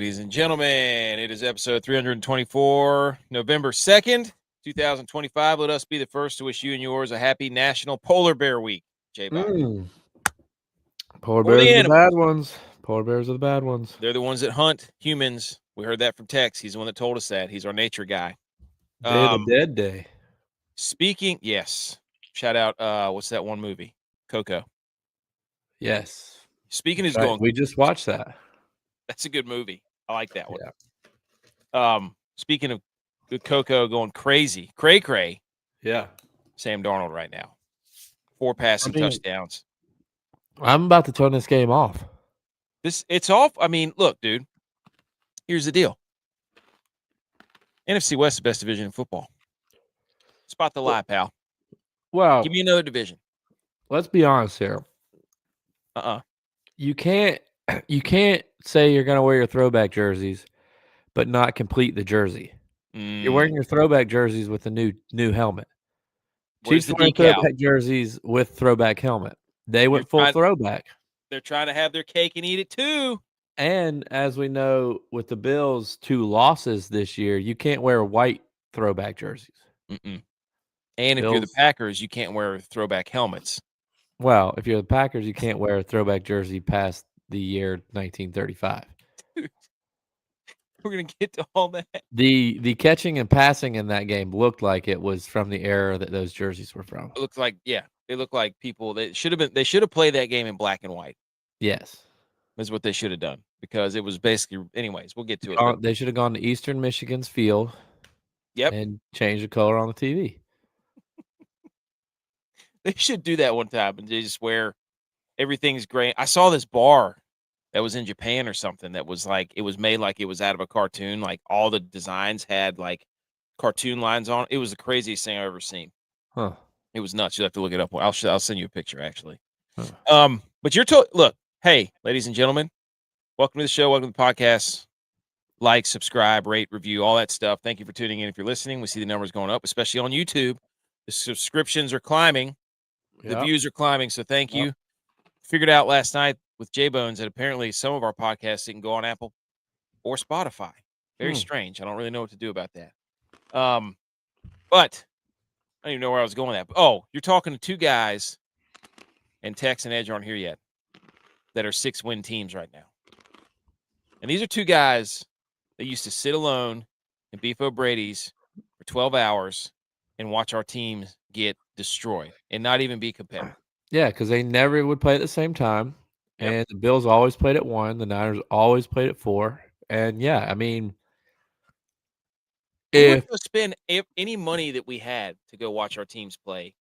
ladies and gentlemen. It is episode 324, November 2nd, 2025. Let us be the first to wish you and yours a happy National Polar Bear Week, J-Bob. Polar bears are the bad ones. Polar bears are the bad ones. They're the ones that hunt humans. We heard that from Tex. He's the one that told us that. He's our nature guy. Day of the Dead Day. Yes. Shout out, what's that one movie? Coco. Yes. Speaking is going. We just watched that. That's a good movie. I like that one. Yeah. Speaking of good Coco going crazy, cray. Yeah. Sam Darnold right now. 4 passing touchdowns. I'm about to turn this game off. It's off. I mean, look, dude. Here's the deal. NFC West is the best division in football. Spot the lie, pal. Well, give me another division. Let's be honest here. You can't say you're going to wear your throwback jerseys, but not complete the jersey. You're wearing your throwback jerseys with a new helmet. Chiefs wearing throwback jerseys with throwback helmet. They went full throwback. They're trying to have their cake and eat it too. And as we know, with the Bills' 2 losses this year, you can't wear white throwback jerseys. And if you're the Packers, you can't wear throwback helmets. Well, if you're the Packers, you can't wear a throwback jersey past the year 1935. Dude, we're going to get to all that. The catching and passing in that game looked like it was from the era that those jerseys were from. It looked like, they looked like people that they should have played that game in black and white. Yes. That's what they should have done because it was basically, anyways, we'll get to it. They should have gone to Eastern Michigan's field. Yep. And changed the color on the TV. They should do that one time and they just wear everything's gray. I saw this bar that was in Japan or something that was like, it was made like it was out of a cartoon. Like all the designs had like cartoon lines on it. It was the craziest thing I've ever seen. Huh. It was nuts. You'll have to look it up. I'll send you a picture actually. Huh. But look, hey, ladies and gentlemen, welcome to the show. Welcome to the podcast. Like, subscribe, rate, review, all that stuff. Thank you for tuning in. If you're listening, we see the numbers going up, especially on YouTube. The subscriptions are climbing. The views are climbing, so thank you. Figured out last night with J-Bones that apparently some of our podcasts didn't go on Apple or Spotify. Very strange. I don't really know what to do about that. But I don't even know where I was going with that. Oh, you're talking to 2 guys, and Tex and Edge aren't here yet, that are 6-win teams right now. And these are 2 guys that used to sit alone in Beef O'Brady's for 12 hours and watch our team get destroyed and not even be competitive. Yeah, because they never would play at the same time. Yep. And the Bills always played at 1. The Niners always played at 4. And, yeah, I mean, we would spend any money that we had to go watch our teams play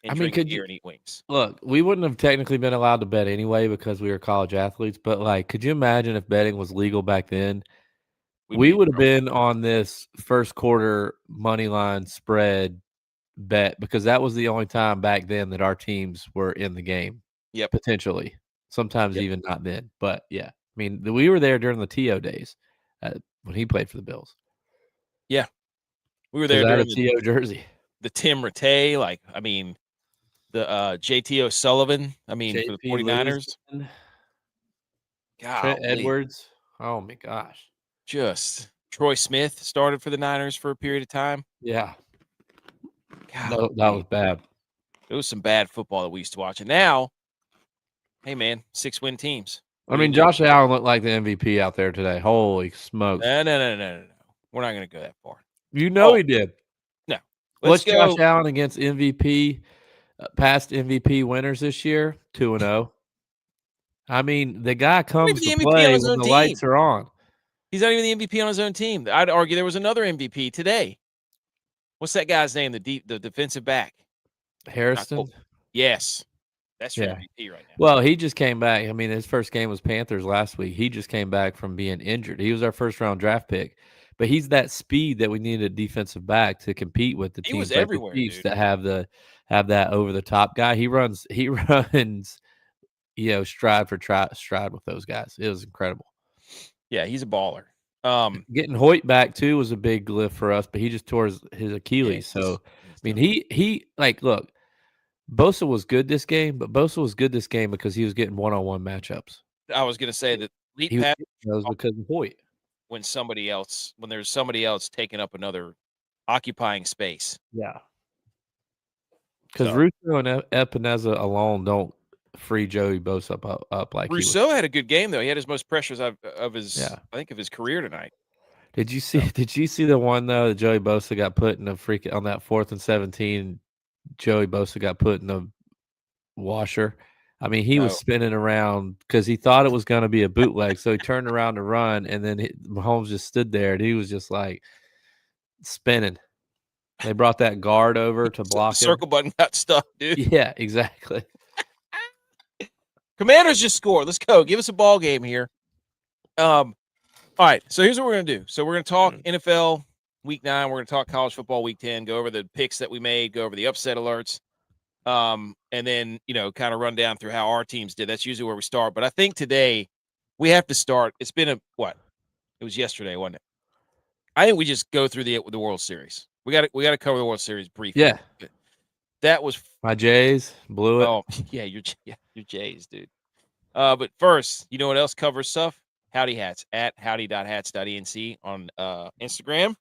and drink beer and eat wings. Look, we wouldn't have technically been allowed to bet anyway because we were college athletes. But, like, could you imagine if betting was legal back then? We would have been on this first quarter money line spread bet because that was the only time back then that our teams were in the game. Yep. Potentially. Sometimes even not then. But, yeah. I mean, we were there during the T.O. days when he played for the Bills. Yeah. We were there during the T.O. jersey. The Tim Rattay, the JT O'Sullivan, for the 49ers. Trent Edwards. Oh, my gosh. Just Troy Smith started for the Niners for a period of time. Yeah. God, that was bad. It was some bad football that we used to watch. And now, hey, man, 6-win teams. Josh Allen looked like the MVP out there today. Holy smokes. No. We're not going to go that far. He did. No. What's Josh Allen against MVP, past MVP winners this year? 2-0. I mean, the guy comes to play when the lights are on. He's not even the MVP on his own team. I'd argue there was another MVP today. What's that guy's name? The defensive back. Harrison? Yes. That's your MVP right now. Well, he just came back. I mean, his first game was Panthers last week. He just came back from being injured. He was our first-round draft pick. But he's that speed that we need a defensive back to compete with the teams. He was everywhere, Chiefs dude. That have that over-the-top guy. He runs, stride for stride with those guys. It was incredible. Yeah, he's a baller. Getting Hoyt back too was a big lift for us, but he just tore his Achilles. So I mean, he look, Bosa was good this game, but Bosa was good this game because he was getting one-on-one matchups. I was going to say that he was because of Hoyt. when there's somebody else taking up occupying space. Yeah. Because Russo and Epineza alone don't free Joey Bosa up like Rousseau had a good game though. He had his most pressures of his career tonight. Did you see? Did you see the one though that Joey Bosa got put in on that 4th and 17? Joey Bosa got put in the washer. I mean, he was spinning around because he thought it was going to be a bootleg, so he turned around to run, and then Mahomes just stood there, and he was just like spinning. They brought that guard over to block the circle button got stuck, dude. Yeah, exactly. Commanders just scored. Let's go. Give us a ball game here. All right. So here's what we're gonna do. So we're gonna talk NFL Week 9. We're gonna talk college football Week 10. Go over the picks that we made. Go over the upset alerts. And then kind of run down through how our teams did. That's usually where we start. But I think today we have to start. It's been It was yesterday, wasn't it? I think we just go through the World Series. We got to cover the World Series briefly. Yeah. That was my Jays blew it. Oh, yeah, your Jays, dude. But first, you know what else covers stuff? Howdy Hats at howdy.hats.enc on Instagram.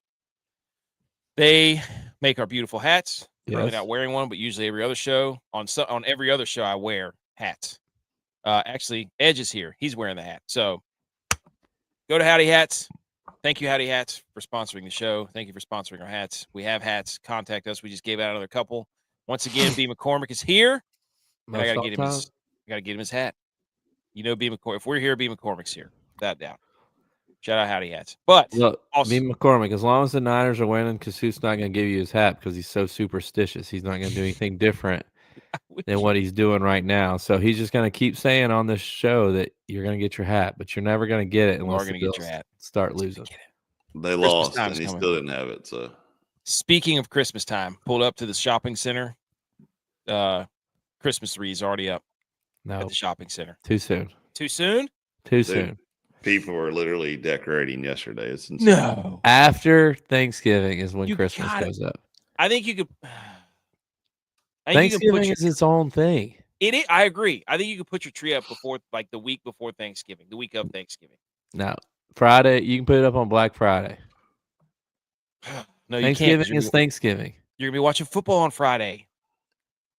They make our beautiful hats. Currently not wearing one, but usually every other show. On every other show, I wear hats. Actually, Edge is here. He's wearing the hat. So go to Howdy Hats. Thank you, Howdy Hats, for sponsoring the show. Thank you for sponsoring our hats. We have hats. Contact us. We just gave out another couple. Once again, B. McCormick is here. And I got to get him his hat. B. McCormick. If we're here, B. McCormick's here. Without doubt. Shout out Howdy Hats. But look, B. McCormick, as long as the Niners are winning, Kasu's not going to give you his hat because he's so superstitious. He's not going to do anything different than what he's doing right now. So he's just going to keep saying on this show that you're going to get your hat, but you're never going to get it unless the Bills start losing. They lost, and he still didn't have it. So, speaking of Christmas time, pulled up to the shopping center. Christmas tree is already up at the shopping center. Too soon. Too soon? Too soon. People were literally decorating yesterday. It's insane. No. After Thanksgiving is when Christmas goes up. I think you could. Thanksgiving is its own thing. I agree. I think you could put your tree up before, like the week before Thanksgiving, the week of Thanksgiving. No. Friday, you can put it up on Black Friday. No, Thanksgiving is Thanksgiving. You're going to be watching football on Friday.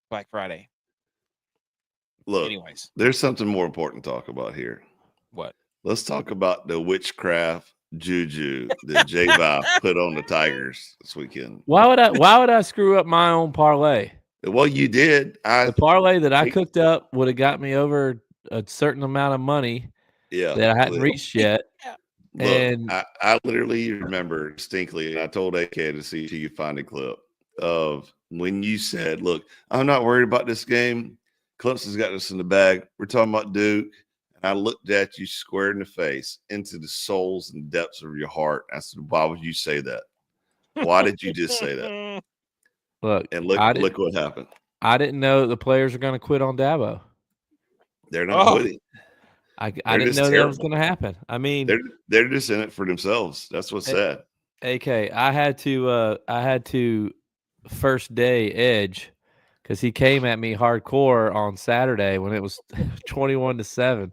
Black Friday. Look, anyways, there's something more important to talk about here. What? Let's talk about the witchcraft juju that J-Vi put on the Tigers this weekend. Why would I screw up my own parlay? Well, you did. The parlay that I cooked up would have got me over a certain amount of money that I hadn't reached yet. Look, and I literally remember distinctly, and I told AK to see if you could find a clip of when you said, look, I'm not worried about this game. Clemson's got this in the bag. We're talking about Duke. And I looked at you square in the face, into the souls and depths of your heart. I said, why would you say that? Why did you just say that? Look, and look what happened. I didn't know the players are going to quit on Dabo. They're not quitting. I didn't know that was going to happen. I mean, they're just in it for themselves. That's what's sad. AK, I had to first day Edge because he came at me hardcore on Saturday when it was 21-7,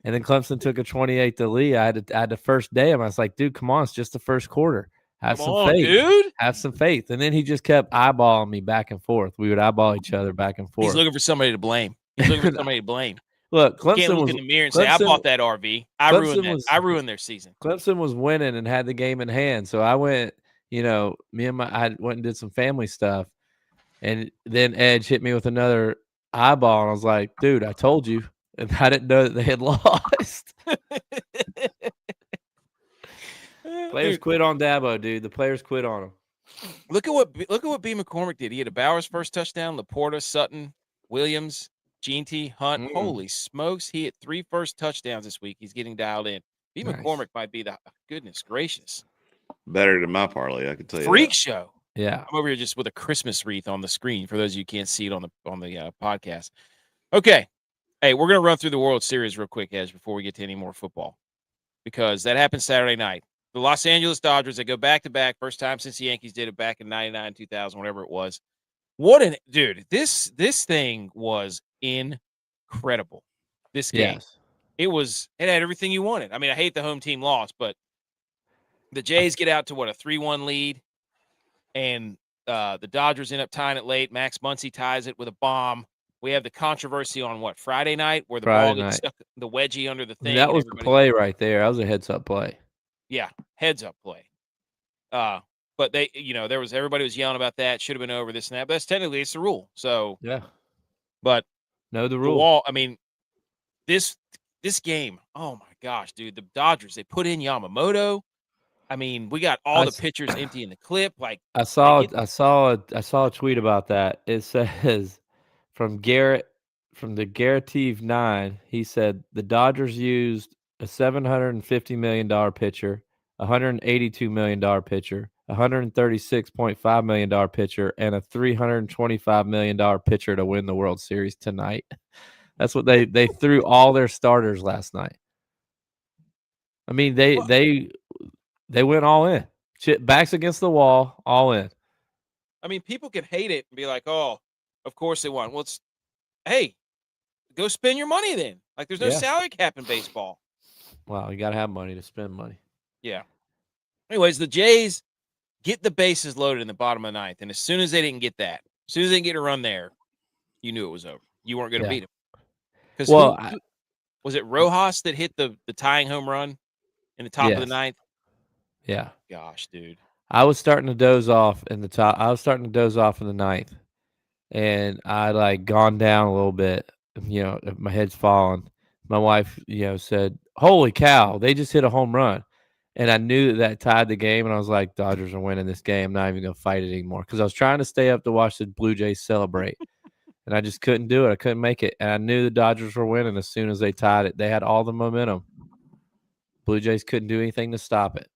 and then Clemson took a 28 lead. I had to first day him. I was like, dude, come on, it's just the first quarter. Have some faith, dude. Have some faith. And then he just kept eyeballing me back and forth. We would eyeball each other back and forth. He's looking for somebody to blame. Look, Clemson can't look in the mirror and say, "I bought that RV. I ruined their season." Clemson was winning and had the game in hand, so I went. I went and did some family stuff, and then Edge hit me with another eyeball, and I was like, "Dude, I told you," and I didn't know that they had lost. Players quit on Dabo, dude. The players quit on him. Look at what B. McCormick did. He had a Bowers first touchdown, Laporta, Sutton, Williams, Jeanty, Hunt. Holy smokes. He hit 3 first touchdowns this week. He's getting dialed in. B. Nice. McCormick might be goodness gracious. Better than my parlay, I can tell you. Freak show. Yeah. I'm over here just with a Christmas wreath on the screen for those of you who can't see it on the podcast. Okay. Hey, we're going to run through the World Series real quick, Edge, before we get to any more football. Because that happened Saturday night. The Los Angeles Dodgers, they go back-to-back. First time since the Yankees did it back in 99, 2000, whatever it was. Dude, this thing was incredible. This game. Yes. It had everything you wanted. I mean, I hate the home team loss, but The Jays get out to a 3-1 lead, and the Dodgers end up tying it late. Max Muncy ties it with a bomb. We have the controversy on Friday night where the ball gets stuck, the wedgie under the thing. That was the play right there. That was a heads-up play. Yeah, heads-up play. But they, everybody was yelling about that. Should have been over this and that. But that's technically it's the rule. So yeah. But the rule. The wall. I mean, this game. Oh my gosh, dude! The Dodgers, they put in Yamamoto. I mean, we got all the pitchers empty in the clip. Like I saw a tweet about that. It says from the Garretteve 9. He said the Dodgers used a $750 million pitcher, $182 million pitcher, $136.5 million pitcher, and a $325 million pitcher to win the World Series tonight. That's what they threw all their starters last night. I mean, they went all in. Backs against the wall, all in. I mean, people can hate it and be like, "Oh, of course they won." Well, hey, go spend your money then. Like, there's no salary cap in baseball. Wow, you got to have money to spend money. Yeah. Anyways, the Jays get the bases loaded in the bottom of the ninth, and as soon as they didn't get that, as soon as they didn't get a run there, you knew it was over. You weren't going to beat them. Because was it Rojas that hit the tying home run in the top of the ninth? Yeah. Gosh, dude. I was starting to doze off in the top. I was starting to doze off in the ninth, and I gone down a little bit. My head's falling. My wife, said, "Holy cow! They just hit a home run," and I knew that tied the game. And I was like, "Dodgers are winning this game. I'm not even gonna fight it anymore," because I was trying to stay up to watch the Blue Jays celebrate, and I just couldn't do it. I couldn't make it, and I knew the Dodgers were winning as soon as they tied it. They had all the momentum. Blue Jays couldn't do anything to stop it.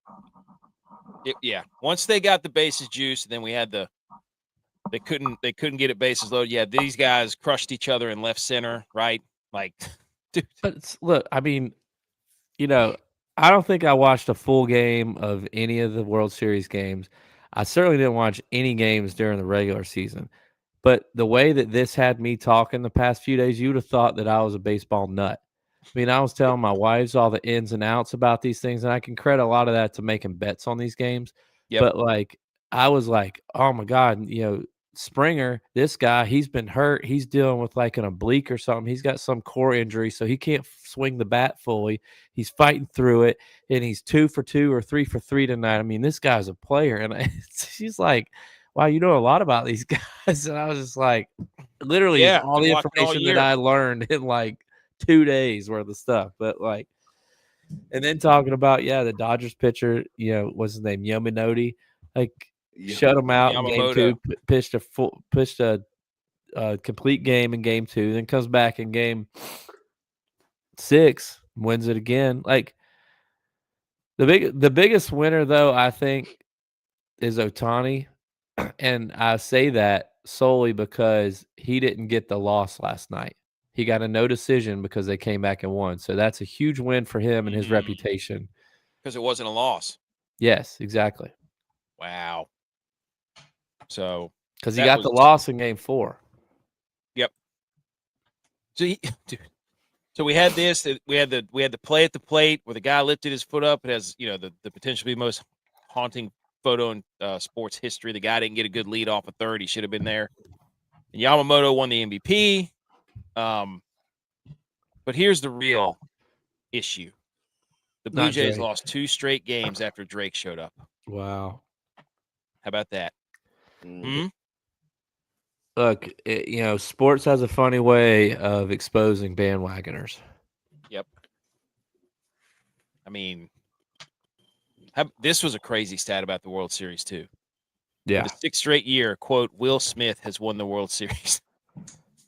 Yeah. Once they got the bases juiced, then we had they couldn't get it bases loaded. Yeah, these guys crushed each other in left center, right? Like, dude. But look, I mean, I don't think I watched a full game of any of the World Series games. I certainly didn't watch any games during the regular season. But the way that this had me talking the past few days, you would have thought that I was a baseball nut. I mean, I was telling my wives all the ins and outs about these things, and I can credit a lot of that to making bets on these games. Yep. But I was like, oh my God, Springer, this guy, he's been hurt. He's dealing with an oblique or something. He's got some core injury, so he can't swing the bat fully. He's fighting through it, and he's 2 for 2 or 3 for 3 tonight. I mean, this guy's a player. And she's like, wow, you know a lot about these guys. And I was just like, literally all the information that I learned in 2 days worth of stuff. But and then talking about, the Dodgers pitcher, what's his name? Yamanote, shut him out in game 2, pitched a complete game in game 2, then comes back in game 6, wins it again. The biggest winner though, I think, is Ohtani, and I say that solely because he didn't get the loss last night. He got a no decision because they came back and won. So that's a huge win for him and his reputation. Because it wasn't a loss. Yes, exactly. Wow. So because he got the loss in game 4. Yep. So we had this. We had the play at the plate where the guy lifted his foot up. It has the potentially most haunting photo in sports history. The guy didn't get a good lead off a third. He should have been there. And Yamamoto won the MVP. But here's the real issue. The Blue Jays lost 2 straight games after Drake showed up. Wow. How about that? Mm-hmm. Look, sports has a funny way of exposing bandwagoners. Yep. I mean, this was a crazy stat about the World Series, too. Yeah. For the 6th straight year, quote, Will Smith has won the World Series.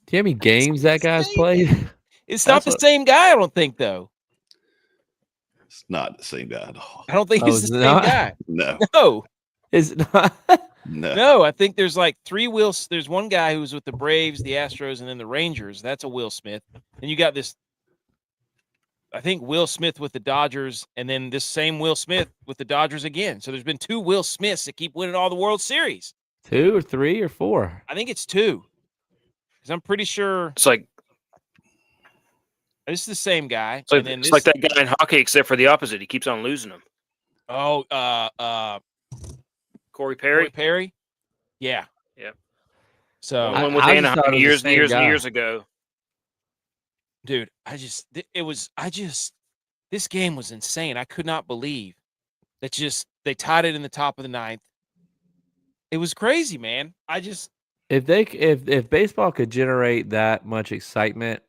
Do you know how many games that guy's played? It's not the same guy, I don't think, though. It's not the same guy at all. I don't think it's the same guy. No. Is it not? No, I think there's 3 Wills. There's one guy who's with the Braves, the Astros, and then the Rangers. That's a Will Smith. And you got this, I think, Will Smith with the Dodgers, and then this same Will Smith with the Dodgers again. So there's been 2 Will Smiths that keep winning all the World Series. 2 or 3 or 4? I think it's 2. Because I'm pretty sure it's this is the same guy. It's like that guy in hockey, except for the opposite. He keeps on losing them. Oh, Corey Perry. Yeah. Yep. So One with I just thought Anaheim it was the years same and guy. years ago. dude, this game was insane. I could not believe that they tied it in the top of the ninth. It was crazy, man. If baseball could generate that much excitement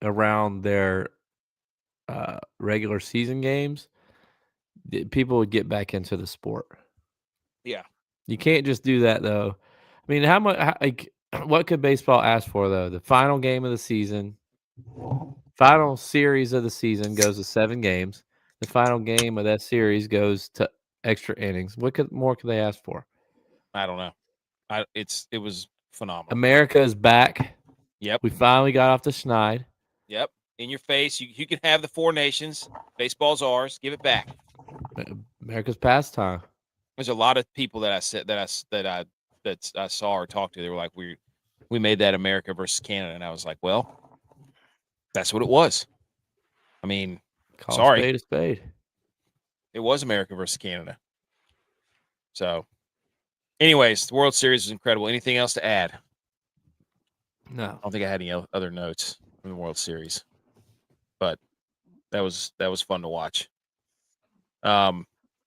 around their regular season games, people would get back into the sport. Yeah. You can't just do that though. I mean, what could baseball ask for though? The final game of the season, final series of the season goes to 7 games. The final game of that series goes to extra innings. What more could they ask for? I don't know. It was phenomenal. America is back. Yep. We finally got off the schneid. Yep. In your face. You can have the 4 nations. Baseball's ours. Give it back. America's pastime. There's a lot of people that I saw or talked to. They were like, we made that America versus Canada, and I was like, well, that's what it was. I mean, sorry, spade a spade. It was America versus Canada. So, anyways, the World Series was incredible. Anything else to add? No, I don't think I had any other notes from the World Series, but that was fun to watch.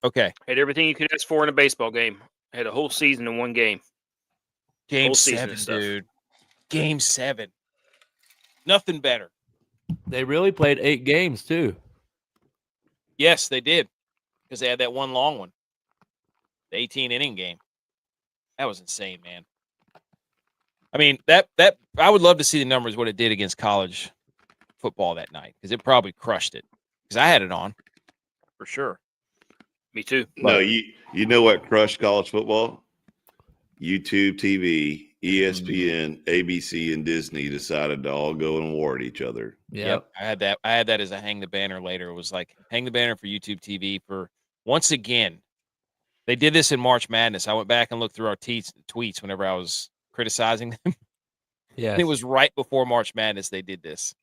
Okay. Had everything you could ask for in a baseball game. Had a whole season in one game. Game 7, dude. Game 7. Nothing better. They really played 8 games too. Yes, they did, because they had that one long one, the 18-inning game. That was insane, man. I mean, that I would love to see the numbers what it did against college football that night, because it probably crushed it. Because I had it on, for sure. Me too. No, you know what crushed college football? YouTube TV, ESPN, ABC, and Disney decided to all go and award each other. Yep. I had that as a hang the banner later. It was like hang the banner for YouTube TV for once again. They did this in March Madness. I went back and looked through our tweets whenever I was criticizing them. Yeah. It was right before March Madness they did this.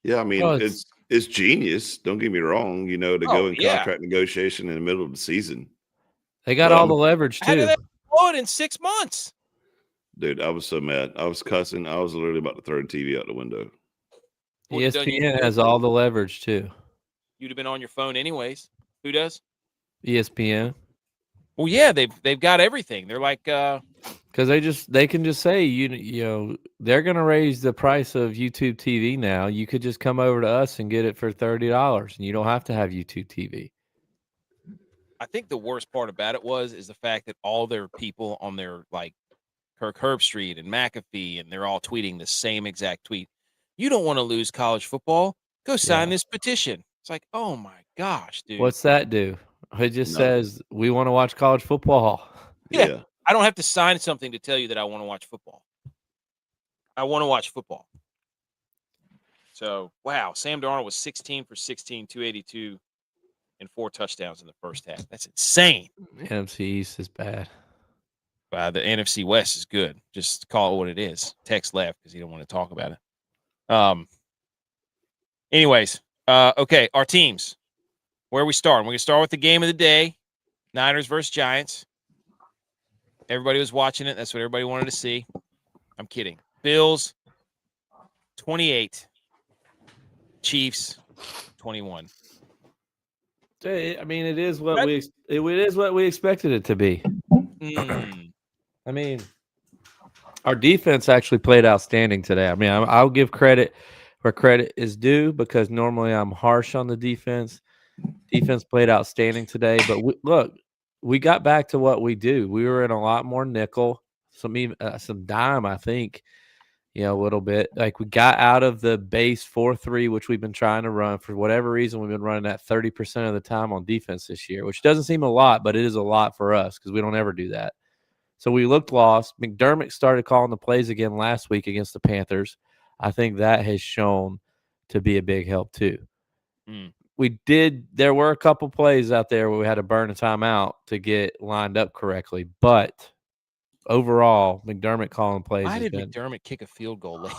Yeah, I mean, it's genius. Don't get me wrong, to go in contract negotiation in the middle of the season. They got all the leverage too. In 6 months. Dude, I was so mad. I was cussing. I was literally about to throw the TV out the window. ESPN has all the leverage too. You'd have been on your phone anyways. Who does? ESPN. Well, yeah, they've got everything. They're like because they can just say you know they're going to raise the price of YouTube TV now. You could just come over to us and get it for $30, and you don't have to have YouTube TV. I think the worst part about it is the fact that all their people on their like Kirk Herbstreit and McAfee, and they're all tweeting the same exact tweet. You don't want to lose college football. Go sign this petition. It's like, oh my gosh, dude. What's that do? It just says we want to watch college football. Yeah. I don't have to sign something to tell you that I want to watch football. I want to watch football. So, wow. Sam Darnold was 16 for 16, 282, and 4 touchdowns in the first half. That's insane. NFC East is bad. The NFC West is good. Just call it what it is. Tex left because he don't want to talk about it. Anyways, okay, our teams. Where are we starting? We're going to start with the game of the day, Niners versus Giants. Everybody was watching it. That's what everybody wanted to see. I'm kidding. Bills, 28. Chiefs, 21. I mean, it is what we expected it to be. I mean, our defense actually played outstanding today. I mean, I'll give credit where credit is due because normally I'm harsh on the defense. Defense played outstanding today, but we got back to what we do. We were in a lot more nickel, some dime, I think, a little bit. Like we got out of the base 4-3, which we've been trying to run. For whatever reason, we've been running that 30% of the time on defense this year, which doesn't seem a lot, but it is a lot for us because we don't ever do that. So we looked lost. McDermott started calling the plays again last week against the Panthers. I think that has shown to be a big help too. There were a couple plays out there where we had to burn a timeout to get lined up correctly, but overall, McDermott calling plays. Why did McDermott kick a field goal late?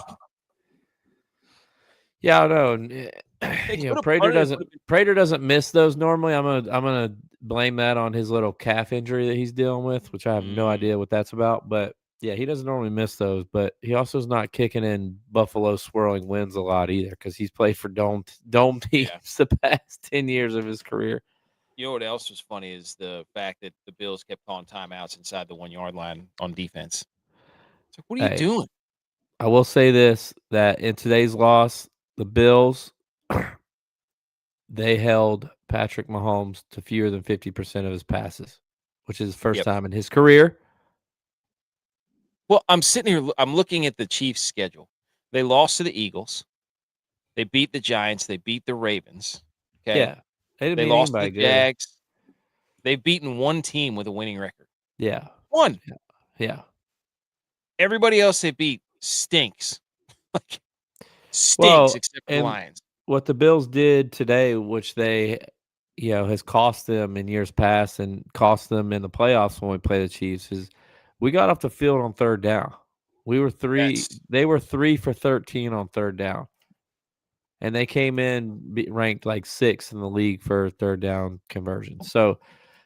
Yeah, I know. Prater doesn't miss those normally. I'm gonna blame that on his little calf injury that he's dealing with, which I have no idea what that's about. But yeah, he doesn't normally miss those. But he also is not kicking in Buffalo swirling winds a lot either, because he's played for dome teams the past 10 years of his career. You know what else was funny is the fact that the Bills kept calling timeouts inside the 1 yard line on defense. It's like, what are you doing? I will say this, that in today's loss, the Bills, they held Patrick Mahomes to fewer than 50% of his passes, which is the first time in his career. Well, I'm sitting here, I'm looking at the Chiefs' schedule. They lost to the Eagles. They beat the Giants. They beat the Ravens. Okay. Yeah. They lost to the Jags. They've beaten one team with a winning record. Yeah. One. Yeah. Everybody else they beat stinks. Except for the Lions. What the Bills did today, which they, has cost them in years past and cost them in the playoffs when we play the Chiefs, is we got off the field on third down. They were 3 for 13 on third down. And they came in ranked like 6th in the league for third down conversion. So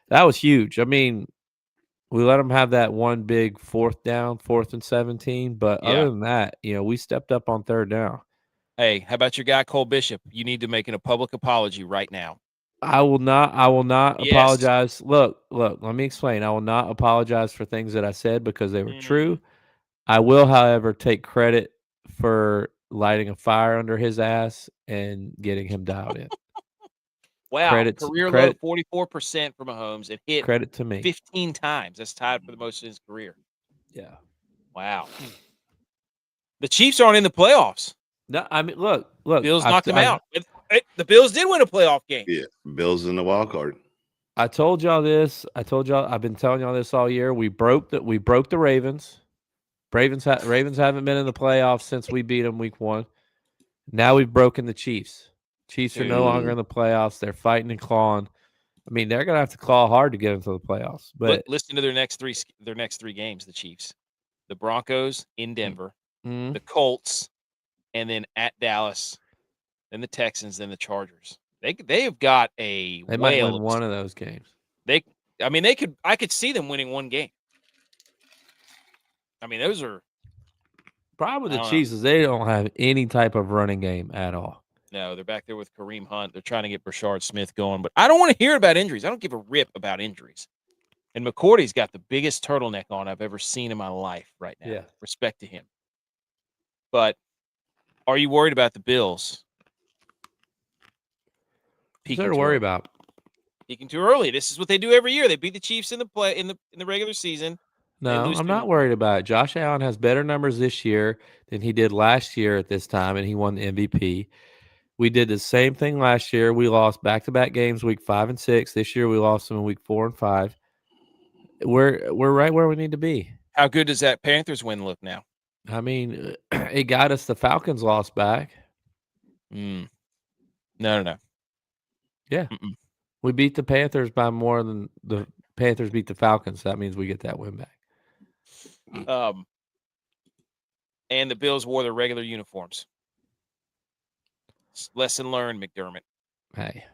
that was huge. I mean, we let them have that one big 4th and 17. But other than that, we stepped up on third down. Hey, how about your guy, Cole Bishop? You need to make a public apology right now. I will not apologize. Look, let me explain. I will not apologize for things that I said because they were true. I will, however, take credit for lighting a fire under his ass and getting him dialed in. Wow. Career low 44% for Mahomes. It hit credit to me 15 times. That's tied for the most in his career. Yeah. Wow. The Chiefs aren't in the playoffs. No, I mean, look. Bills knocked them out. The Bills did win a playoff game. Yeah, Bills in the wild card. I told y'all this. I've been telling y'all this all year. We broke the Ravens. Ravens haven't been in the playoffs since we beat them week 1. Now we've broken the Chiefs. Chiefs are no longer in the playoffs. They're fighting and clawing. I mean, they're gonna have to claw hard to get into the playoffs. But listen to their next three games. The Chiefs, the Broncos in Denver, the Colts, and then at Dallas, then the Texans, then the Chargers. They have got a they might win one of those games. I could see them winning one game. I mean, those are problem with the Chiefs is they don't have any type of running game at all. No, they're back there with Kareem Hunt. They're trying to get Brashard Smith going, but I don't want to hear about injuries. I don't give a rip about injuries. And McCourty's got the biggest turtleneck on I've ever seen in my life right now. Yeah. Respect to him. But are you worried about the Bills? What's there to worry about? Peaking too early. This is what they do every year. They beat the Chiefs in the regular season. No, I'm not worried about it. Josh Allen has better numbers this year than he did last year at this time, and he won the MVP. We did the same thing last year. We lost back-to-back games, week 5 and 6. This year, we lost them in week 4 and 5. We're right where we need to be. How good does that Panthers win look now? I mean, it got us the Falcons lost back. No. Yeah. We beat the Panthers by more than the Panthers beat the Falcons. So that means we get that win back. And the Bills wore their regular uniforms. Lesson learned, McDermott. Hey,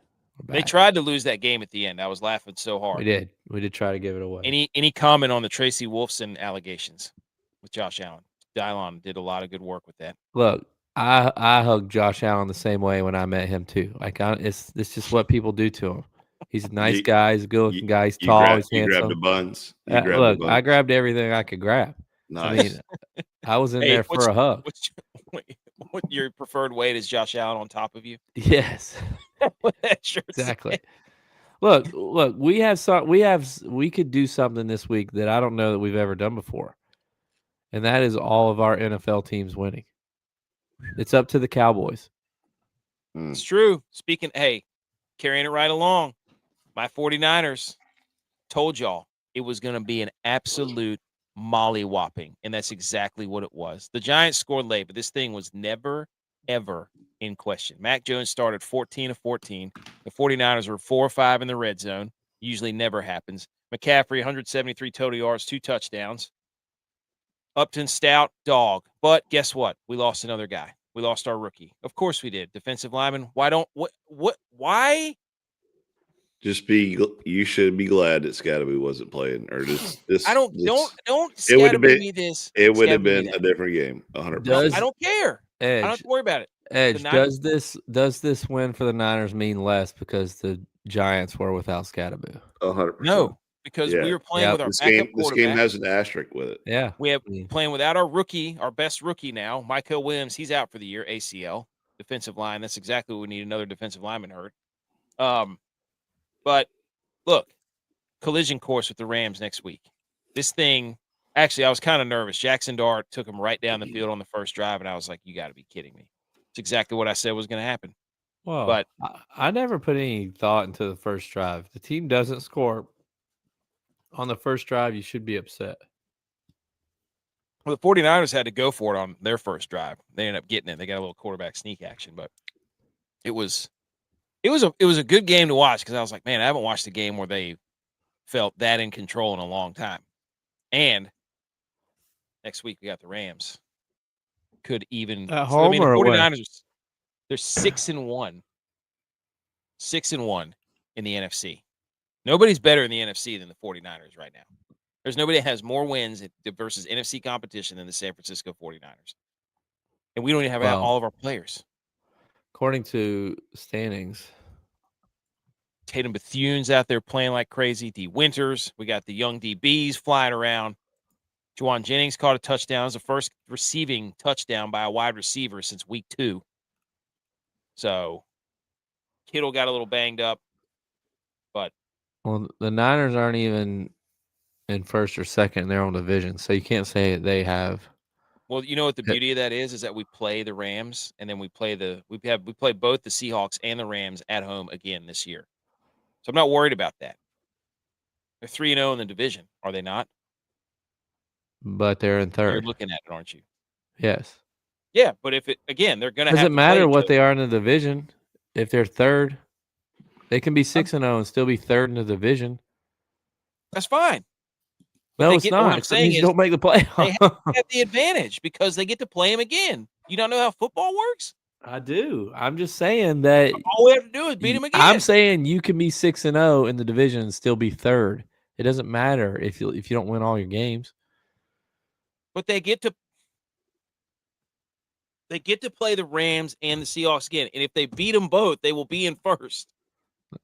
they tried to lose that game at the end. I was laughing so hard. We did try to give it away. Any comment on the Tracy Wolfson allegations with Josh Allen? DYLON did a lot of good work with that. Look, I hugged Josh Allen the same way when I met him too. Like it's just what people do to him. He's a nice guy. He's a good-looking guy. He's tall. He's handsome. You grabbed the buns. I grabbed everything I could grab. Nice. I mean, I was in there for a hug. What your preferred weight is Josh Allen on top of you? Yes. Exactly. Look, we could do something this week that I don't know that we've ever done before. And that is all of our NFL teams winning. It's up to the Cowboys. It's true. Carrying it right along. My 49ers told y'all it was going to be an absolute mollywhopping, and that's exactly what it was. The Giants scored late, but this thing was never, ever in question. Mac Jones started 14 of 14. The 49ers were 4 or 5 in the red zone. Usually never happens. McCaffrey, 173 total yards, 2 touchdowns. Upton, stout, dog. But guess what? We lost another guy. We lost our rookie. Of course we did. Defensive lineman. Why? You should be glad that Scatterby wasn't playing, or this. Don't it would have Scatterby been me this. It would have Scatterby me been that. a different game. 100%. No, I don't care. Edge, I don't have to worry about it. Edge, does this win for the Niners mean less because the Giants were without Scatterby? 100%. No, because we were playing with our backup quarterback. This game has an asterisk with it. Yeah. We have playing without our rookie, our best rookie now, Michael Williams. He's out for the year, ACL, defensive line. That's exactly what we need, another defensive lineman hurt. But look, collision course with the Rams next week. This thing, actually, I was kind of nervous. Jackson Dart took him right down the field on the first drive, and I was like, you got to be kidding me. It's exactly what I said was going to happen. Well, but I never put any thought into the first drive. The team doesn't score on the first drive, you should be upset. Well, the 49ers had to go for it on their first drive. They ended up getting it. They got a little quarterback sneak action, but it was a good game to watch because I was like, man, I haven't watched a game where they felt that in control in a long time. And next week we got the Rams. Could even at home, the 49ers they're 6-1. 6-1 in the NFC. Nobody's better in the NFC than the 49ers right now. There's nobody that has more wins versus NFC competition than the San Francisco 49ers. And we don't even have all of our players. According to standings, Tatum Bethune's out there playing like crazy. D. Winters. We got the young DBs flying around. Juwan Jennings caught a touchdown. It was the first receiving touchdown by a wide receiver since week 2. So Kittle got a little banged up. But the Niners aren't even in first or second in their own division, so you can't say they have. Well, you know what the beauty of that is that we play the Rams, and then we play both the Seahawks and the Rams at home again this year. So I'm not worried about that. They're 3-0 in the division, are they not? But they're in third. You're looking at it, aren't you? Yes. Yeah, but if they're going to. Doesn't matter what they are in the division. If they're third, they can be 6-0 and still be third in the division. That's fine. But no, it's not. What I'm saying is you don't make the playoffs. They have the advantage because they get to play them again. You don't know how football works? I do. I'm just saying that all we have to do is beat them again. I'm saying you can be 6-0 in the division and still be third. It doesn't matter if you don't win all your games. But they get to play the Rams and the Seahawks again, and if they beat them both, they will be in first.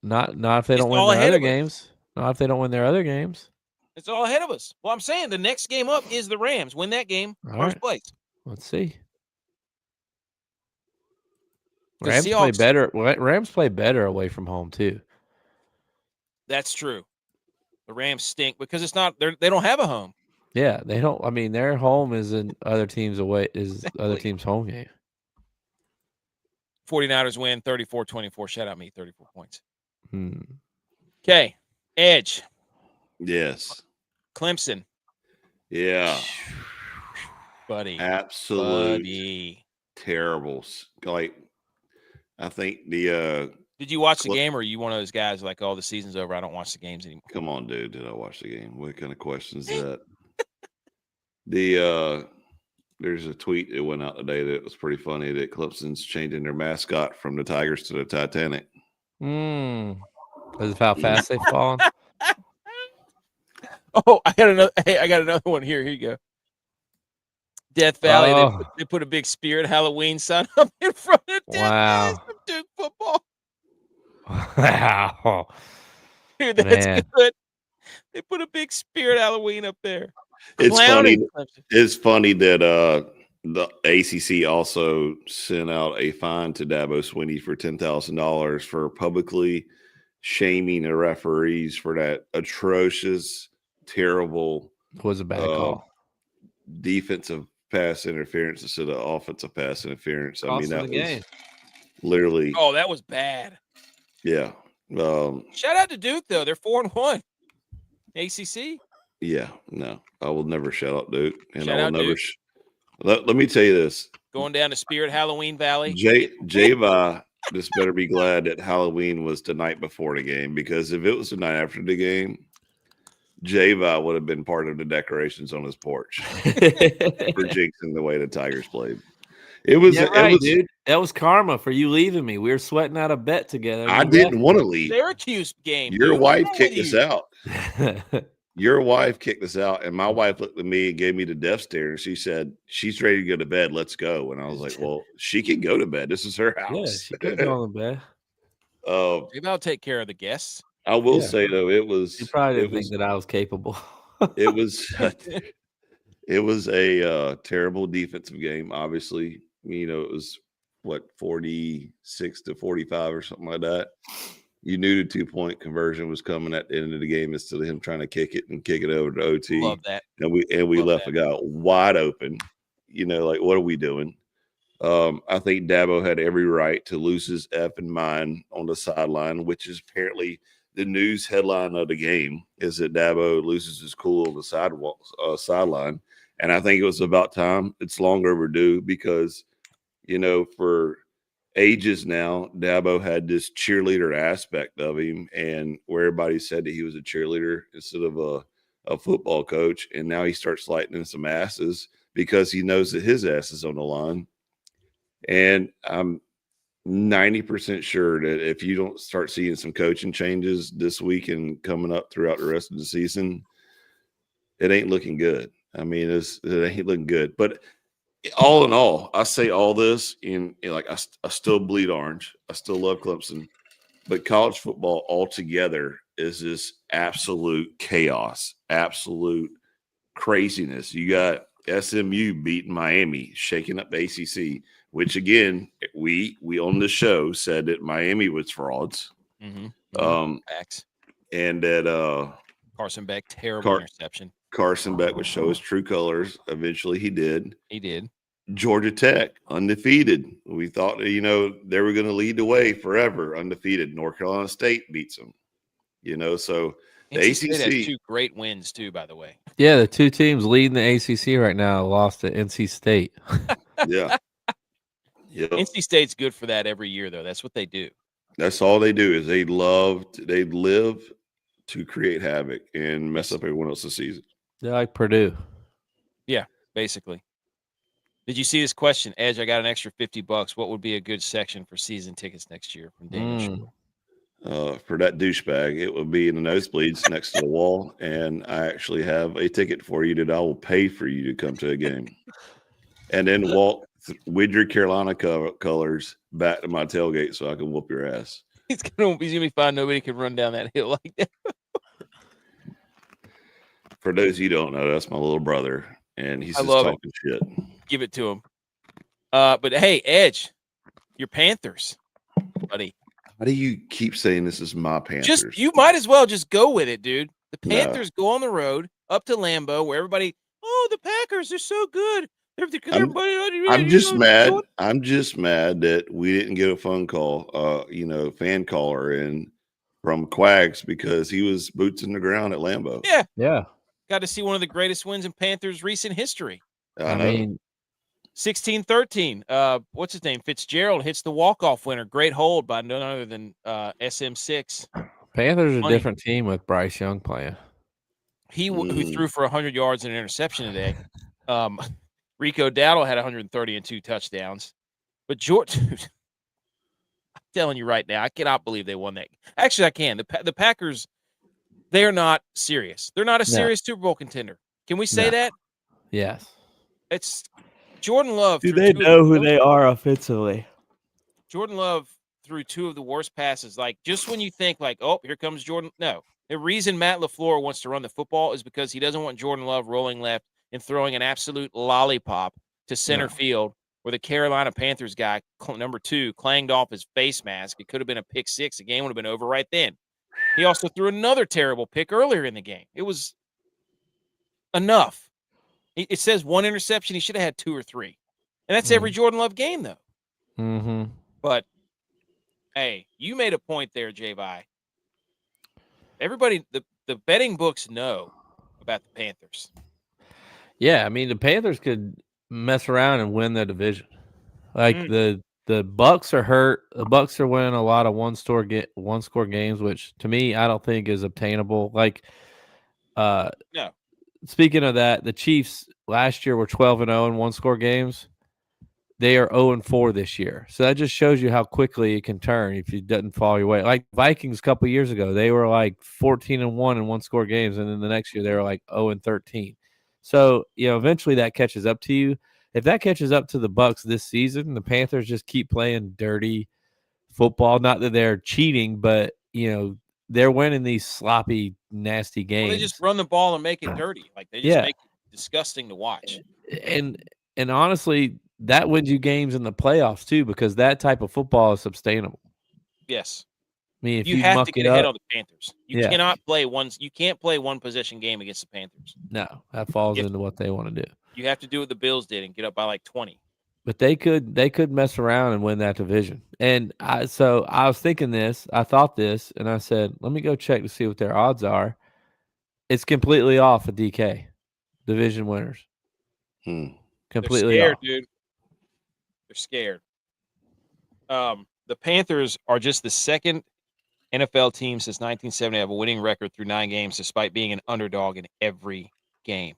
Not if they don't win their other games. Not if they don't win their other games. It's all ahead of us. Well, I'm saying the next game up is the Rams. Win that game, first place. Let's see. Rams play better. Rams play better away from home too. That's true. The Rams stink because it's not. They don't have a home. Yeah, they don't. I mean, their home is in other teams' away. Is other teams' home game. 49ers win 34-24. Shout out me, 34 points. Okay, Edge. Yes. Clemson. Yeah. Buddy. Absolutely terrible. Like, I think the Did you watch the game, or are you one of those guys like, oh, the season's over, I don't watch the games anymore? Come on, dude. Did I watch the game? What kind of question is that? There's a tweet that went out today that was pretty funny that Clemson's changing their mascot from the Tigers to the Titanic. Because of how fast they've fallen. Oh, I got another one here. Here you go. Death Valley. They put a big Spirit Halloween sign up in front of Death Valley from Duke football. Wow. Dude, that's good. They put a big Spirit Halloween up there. It's funny that the ACC also sent out a fine to Dabo Swinney for $10,000 for publicly shaming the referees for that atrocious, terrible. Was a bad call. Defensive pass interference instead of offensive pass interference. I mean, that was literally. Oh, that was bad. Yeah. Shout out to Duke though; they're 4-1. ACC. Yeah, no, I will never shout out Duke, and shout I will never. Let me tell you this: going down to Spirit Halloween Valley. Javi just better be glad that Halloween was the night before the game, because if it was the night after the game, Javi would have been part of the decorations on his porch for jinxing the way the Tigers played. It was, dude. That was karma for you leaving me. We were sweating out a bet together. I didn't want to leave. Syracuse game. Your dude. wife kicked us you? out. Your wife kicked us out, and my wife looked at me and gave me the death stare. And she said, "She's ready to go to bed. Let's go." And I was like, "Well, she can go to bed. This is her house." Yeah, she could go on the bed. Maybe I'll take care of the guests. I will say though, it was. You probably didn't think that I was capable. It was. It was a terrible defensive game. Obviously, it was 46-45 or something like that. You knew the 2-point conversion was coming at the end of the game instead of him trying to kick it over to OT. Love that. And we left a guy wide open. Like, what are we doing? I think Dabo had every right to lose his effing mind on the sideline, which is apparently the news headline of the game, is that Dabo loses his cool on the sideline. And I think it was about time. It's long overdue because, for ages now, Dabo had this cheerleader aspect of him, and where everybody said that he was a cheerleader instead of a football coach. And now he starts lightening some asses because he knows that his ass is on the line. And I'm 90% sure that if you don't start seeing some coaching changes this week and coming up throughout the rest of the season, it ain't looking good. I mean, it ain't looking good. But all in all, I say all this in like I still bleed orange. I still love Clemson. But college football altogether is this absolute chaos, absolute craziness. You got SMU beating Miami, shaking up ACC, which again, we on the show said that Miami was frauds. Facts. And that Carson Beck, terrible interception. Carson Beck would show his true colors. Eventually he did. Georgia Tech, undefeated. We thought, they were going to lead the way forever, undefeated. North Carolina State beats them. So the ACC has 2 great wins too, by the way. Yeah, the 2 teams leading the ACC right now lost to NC State. Yeah. Yep. NC State's good for that every year, though. That's what they do. That's all they do is they live to create havoc and mess up everyone else's season. They're like Purdue. Yeah, basically. Did you see this question? Edge, I got an extra $50. What would be a good section for season tickets next year from Daniel Shore? For that douchebag, it would be in the nosebleeds next to the wall. And I actually have a ticket for you that I will pay for you to come to a game. And then walk with your Carolina colors back to my tailgate so I can whoop your ass. He's gonna be fine. Nobody can run down that hill like that. For those of you who don't know, that's my little brother, and he's just talking shit. Give it to him. But hey, Edge, your Panthers, buddy. How do you keep saying this is my Panthers? You might as well just go with it, dude. The Panthers go on the road up to Lambeau, where everybody, the Packers are so good. I'm just mad. I'm just mad that we didn't get a phone call, fan caller in from Quags because he was boots in the ground at Lambeau. Yeah. Got to see one of the greatest wins in Panthers recent history. I mean, 16-13. What's his name? Fitzgerald hits the walk-off winner. Great hold by none other than SM6. Panthers are a different team with Bryce Young playing. Who threw for 100 yards and an interception today. Rico Dowdle had 130 and 2 touchdowns. But George, dude, I'm telling you right now, I cannot believe they won that. Actually, I can. The Packers, they're not serious. They're not a serious Super Bowl contender. Can we say that? Yes. It's Jordan Love. Do they know who they are offensively? Jordan Love threw 2 of the worst passes. Like, just when you think, like, oh, here comes Jordan. No. The reason Matt LaFleur wants to run the football is because he doesn't want Jordan Love rolling left and throwing an absolute lollipop to center field where the Carolina Panthers guy, number 2, clanged off his face mask. It could have been a pick 6. The game would have been over right then. He also threw another terrible pick earlier in the game. It was enough. It says 1 interception. He should have had 2 or 3. And that's every Jordan Love game, though. Mm-hmm. But, hey, you made a point there, J-Vi. Everybody, the betting books know about the Panthers. Yeah, I mean, the Panthers could mess around and win the division. Like the Bucks are hurt. The Bucks are winning a lot of one-score games, which to me I don't think is obtainable. Like, no. Speaking of that, the Chiefs last year were 12-0 in one-score games. They are 0-4 this year. So that just shows you how quickly it can turn if it doesn't fall your way. Like Vikings a couple years ago, they were like 14-1 in one-score games, and then the next year they were like 0-13. So, eventually that catches up to you. If that catches up to the Bucs this season, the Panthers just keep playing dirty football. Not that they're cheating, but, they're winning these sloppy, nasty games. Well, they just run the ball and make it dirty. Like they just make it disgusting to watch. And honestly, that wins you games in the playoffs too, because that type of football is sustainable. Yes. I mean, if you have to get ahead on the Panthers. You cannot play you can't play one possession game against the Panthers. No, that falls into what they want to do. You have to do what the Bills did and get up by like 20. But they could mess around and win that division. And I was thinking this, I thought this, and I said, let me go check to see what their odds are. It's completely off of DK. Division winners. Completely They're scared, off. Dude. They're scared. The Panthers are just the second NFL team since 1970 to have a winning record through 9 games, despite being an underdog in every game.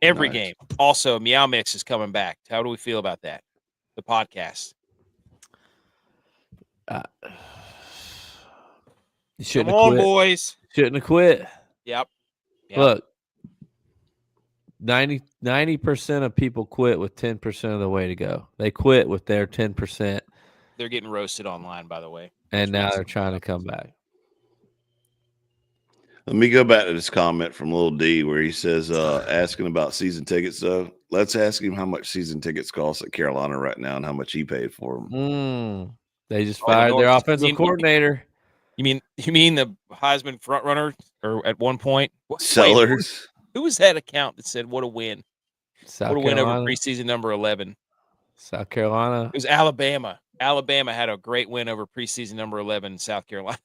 Every game. Also, Meow Mix is coming back. How do we feel about that? The podcast. Come on, boys. Shouldn't have quit. Yep. Look, 90% of people quit with 10% of the way to go. They quit with their 10%. They're getting roasted online, by the way. And now they're trying to come back. Let me go back to this comment from Lil D where he says, asking about season tickets, though. Let's ask him how much season tickets cost at Carolina right now and how much he paid for them. They just fired their offensive coordinator. You mean the Heisman front runner, or at one point? Sellers. Who was that account that said, what a win? What a win over preseason number 11. South Carolina. It was Alabama. Alabama had a great win over preseason number 11 in South Carolina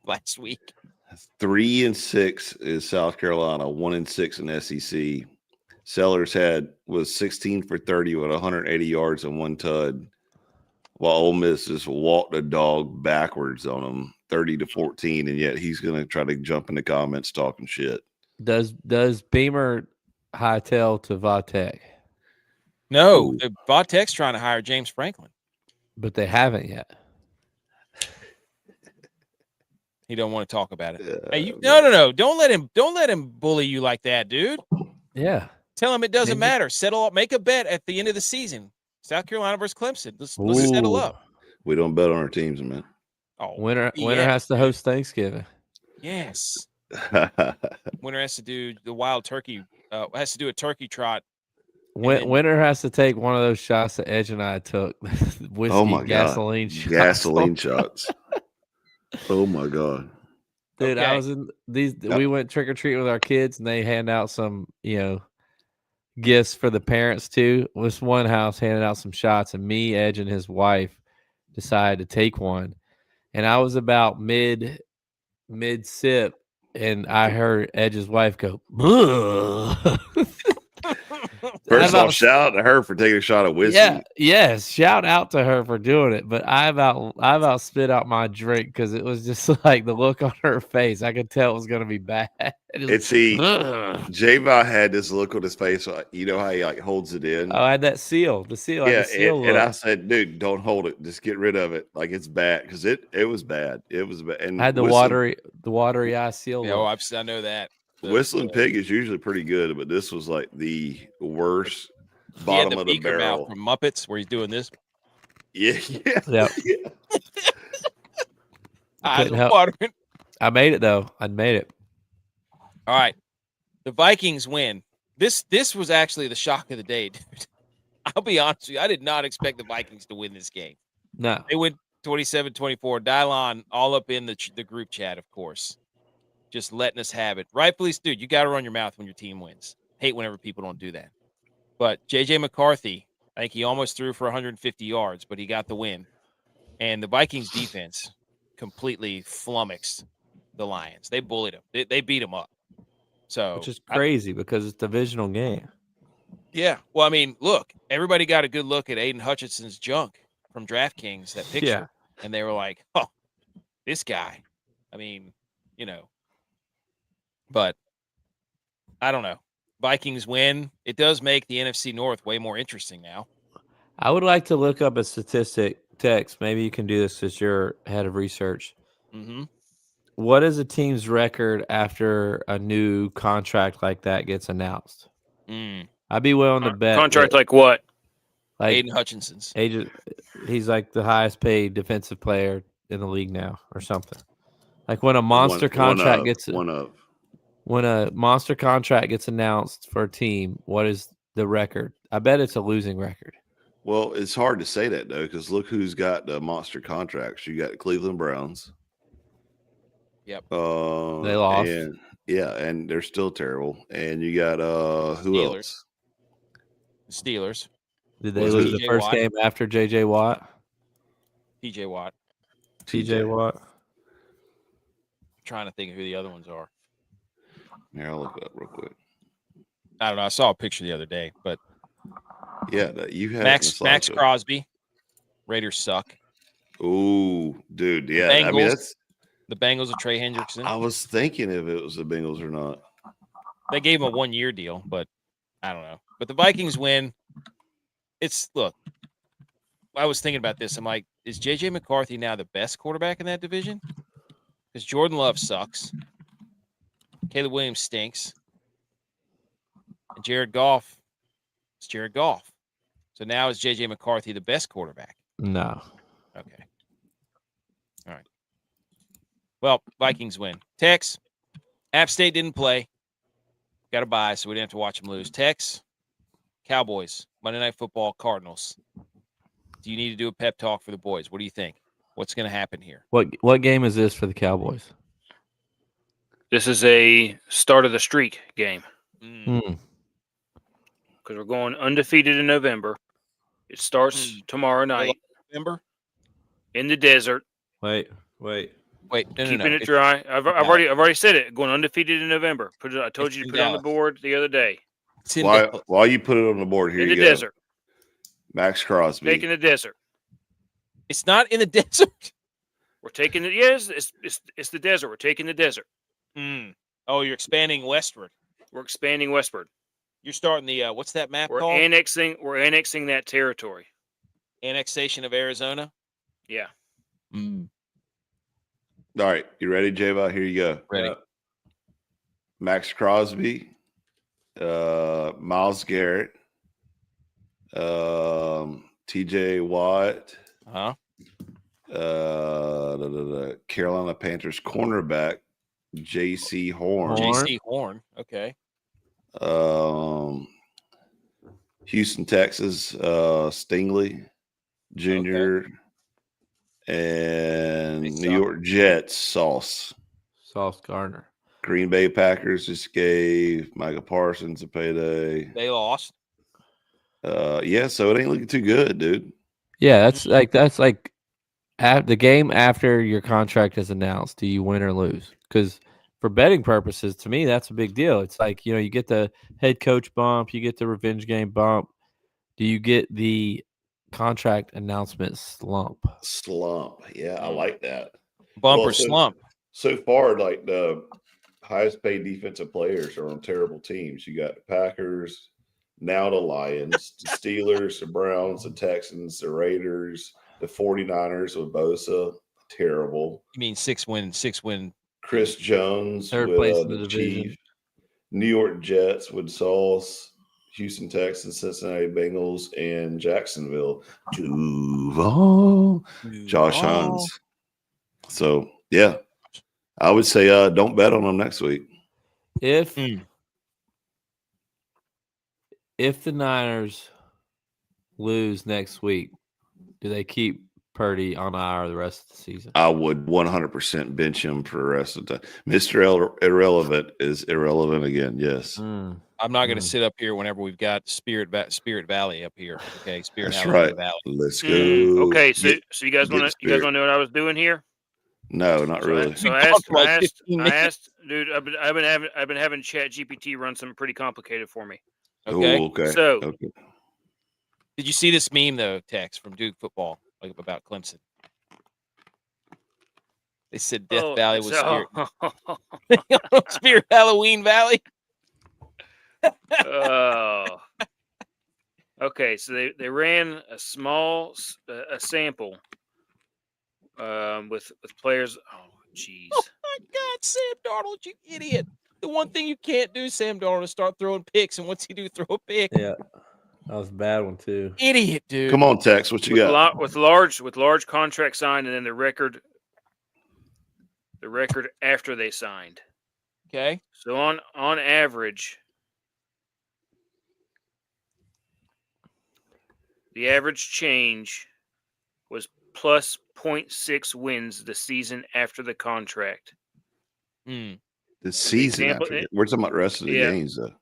last week. 3-6 is South Carolina, 1-6 in SEC. Sellers was 16 for 30 with 180 yards and 1 tud, while Ole Miss just walked the dog backwards on them, 30-14, and yet he's going to try to jump in the comments talking shit. Does Beamer hightail to Vatek? No, Vatek's trying to hire James Franklin, but they haven't yet. He don't want to talk about it. Hey, no. Don't let him bully you like that, dude. Yeah. Tell him it doesn't matter. Settle up. Make a bet at the end of the season. South Carolina versus Clemson. Let's settle up. We don't bet on our teams, man. Oh, winner has to host Thanksgiving. Yes. Winner has to do the wild turkey. Has to do a turkey trot. Winner has to take one of those shots that Edge and I took. Whiskey, gasoline shots. Gasoline shots. Oh my God. Dude, I was in these. We went trick or treating with our kids, and they hand out some, gifts for the parents too. This one house handed out some shots, and me, Edge, and his wife decided to take one. And I was about mid sip, and I heard Edge's wife go, First off, shout out to her for taking a shot of whiskey. Yeah, yes, shout out to her for doing it. But I about spit out my drink because it was just like the look on her face. I could tell it was going to be bad. J-Va had this look on his face. You know how he like holds it in? Oh, I had that seal. The seal. Yeah, and I said, dude, don't hold it. Just get rid of it. Like it's bad because it was bad. It was bad. And I had the watery eye seal. Yeah, I know that. Whistling Pig is usually pretty good, but this was like the worst bottom of the barrel. From Muppets, where he's doing this. Yeah. I made it though. I made it. All right, the Vikings win. This was actually the shock of the day, dude. I'll be honest with you. I did not expect the Vikings to win this game. No, they went 27-24. DYLON all up in the group chat, of course. Just letting us have it. Rightfully, dude, you got to run your mouth when your team wins. Hate whenever people don't do that. But J.J. McCarthy, I think he almost threw for 150 yards, but he got the win. And the Vikings defense completely flummoxed the Lions. They bullied them. They beat them up. So, which is crazy because it's a divisional game. Yeah. Well, I mean, look, everybody got a good look at Aiden Hutchinson's junk from DraftKings, that picture. Yeah. And they were like, oh, this guy. I mean, but I don't know. Vikings win. It does make the NFC North way more interesting now. I would like to look up a statistic. Tex, maybe you can do this as you're head of research. Mm-hmm. What is a team's record after a new contract like that gets announced? I'd be willing to bet. Contract like what? Like Aiden Hutchinson's. He's like the highest paid defensive player in the league now, or something. Like when a monster contract when a monster contract gets announced for a team, what is the record? I bet it's a losing record. Well, it's hard to say that though, because look who's got the monster contracts. You got Cleveland Browns. Yep. They lost. And they're still terrible. And you got who Steelers. else? The Steelers. Did they lose the first game after J.J. Watt? T.J. Watt. T.J. Watt. I'm trying to think of who the other ones are. Here, I'll look it up real quick. I don't know. I saw a picture the other day, but yeah, you had Max Crosby. Raiders suck. Ooh, dude, yeah. Bengals, I mean, that's the Bengals of Trey Hendrickson. I was thinking if it was the Bengals or not. They gave him a 1-year deal, but I don't know. But the Vikings win. Look, I was thinking about this. I'm like, is J.J. McCarthy now the best quarterback in that division? Because Jordan Love sucks. Caleb Williams stinks. And Jared Goff is Jared Goff. So now is J.J. McCarthy the best quarterback? No. Okay. All right. Well, Vikings win. Tex, App State didn't play. Got a bye, so we didn't have to watch them lose. Tex, Cowboys, Monday Night Football, Cardinals. Do you need to do a pep talk for the boys? What do you think? What's going to happen here? What game is this for the Cowboys? This is a start of the streak game. Mm. Because we're going undefeated in November. It starts tomorrow night. November? In the desert. Wait. Keeping it dry. I've already said it. Going undefeated in November. I told you to put it on the board the other day. While you put it on the board, here in you the go. Desert. Max Crosby. Taking the desert. It's not in the desert. We're taking it. Yes, it's the desert. We're taking the desert. Oh, you're expanding westward. We're expanding westward. You're starting the what's that map called? We're annexing that territory. Annexation of Arizona. Yeah. All right, you ready, J-Bot? Here you go. Ready. Max Crosby, Myles Garrett, T.J. Watt, Carolina Panthers cornerback J.C. Horn. J.C. Horn. Okay. Houston, Texas, Stingley Jr. And New York Jets, Sauce Gardner. Green Bay Packers just gave Micah Parsons a payday. They lost. So it ain't looking too good, dude. Yeah, that's like the game after your contract is announced. Do you win or lose? Because for betting purposes, to me, that's a big deal. It's like, you get the head coach bump, you get the revenge game bump. Do you get the contract announcement slump? Yeah, I like that. Bumper slump. So far, like the highest paid defensive players are on terrible teams. You got the Packers, now the Lions, the Steelers, the Browns, the Texans, the Raiders, the 49ers with Bosa. Terrible. You mean six win? Chris Jones third with place in the division. Chiefs. New York Jets with Sauce, Houston Texans, Cincinnati Bengals, and Jacksonville. Duval, Josh Hines. So, yeah, I would say don't bet on them next week. If the Niners lose next week, do they keep Purdy on IR the rest of the season? I would 100% bench him for the rest of the time. Mr. Irrelevant is irrelevant again. Yes. I'm not going to sit up here whenever we've got Spirit Valley up here. Okay, Spirit That's Valley. right. Valley. Let's go. Okay, so you guys want to know what I was doing here? No, not really. So I asked, dude. I've been having ChatGPT run something pretty complicated for me. Okay. Ooh, okay. So, did you see this meme though, Tex, from Duke football, like about Clemson? They said Death Valley was Spirit Halloween Valley. Oh. Okay, so they ran a small sample with players. Oh, jeez. Oh my God, Sam Darnold, you idiot! The one thing you can't do, Sam Darnold, is start throwing picks, and what's he do? Throw a pick. Yeah, that was a bad one too. Idiot, dude. Come on, Tex, what you got? With large contract signed, and then the record after they signed. Okay. So on average, the average change was plus 0.6 wins the season after the contract. The season after. We're talking about the rest of the games, though.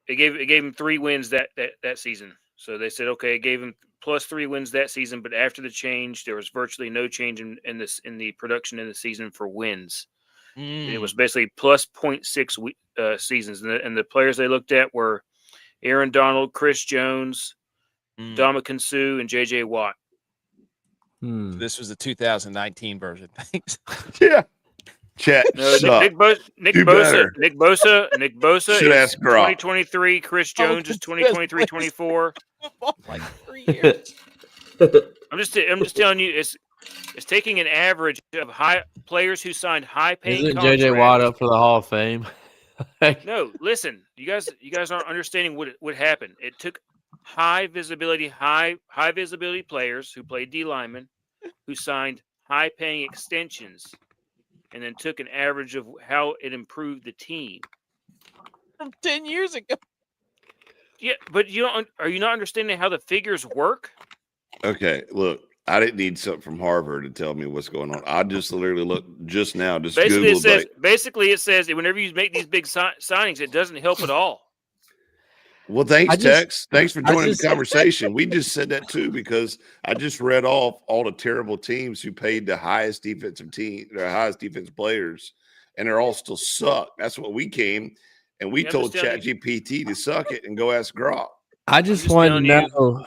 It gave him 3 wins that season. So they said, okay, it gave him plus 3 wins that season, but after the change, there was virtually no change in the production in the season for wins. It was basically plus 0.6 seasons, and the players they looked at were Aaron Donald, Chris Jones, Ndamukong Suh, and J.J. Watt. This was the 2019 version. Thanks. Yeah. Chat. No, Nick Bosa Should is ask Gronk. 2023. Chris Jones is 2023-24. Like 3 years. I'm just telling you, it's taking an average of high players who signed high-paying Isn't contracts. J.J. Watt up for the Hall of Fame? No, listen, you guys aren't understanding what happened. It took high visibility players who played D linemen, who signed high-paying extensions, and then took an average of how it improved the team From 10 years ago. Yeah, but are you not understanding how the figures work? Okay, look, I didn't need something from Harvard to tell me what's going on. I just literally looked just now. Just basically it says that whenever you make these big signings, it doesn't help at all. Well, thanks, Tex. Thanks for joining the conversation. We just said that too because I just read off all the terrible teams who paid the highest defensive players, and they're all still suck. That's what we came and we told ChatGPT to suck it and go ask Gronk. I just want to know.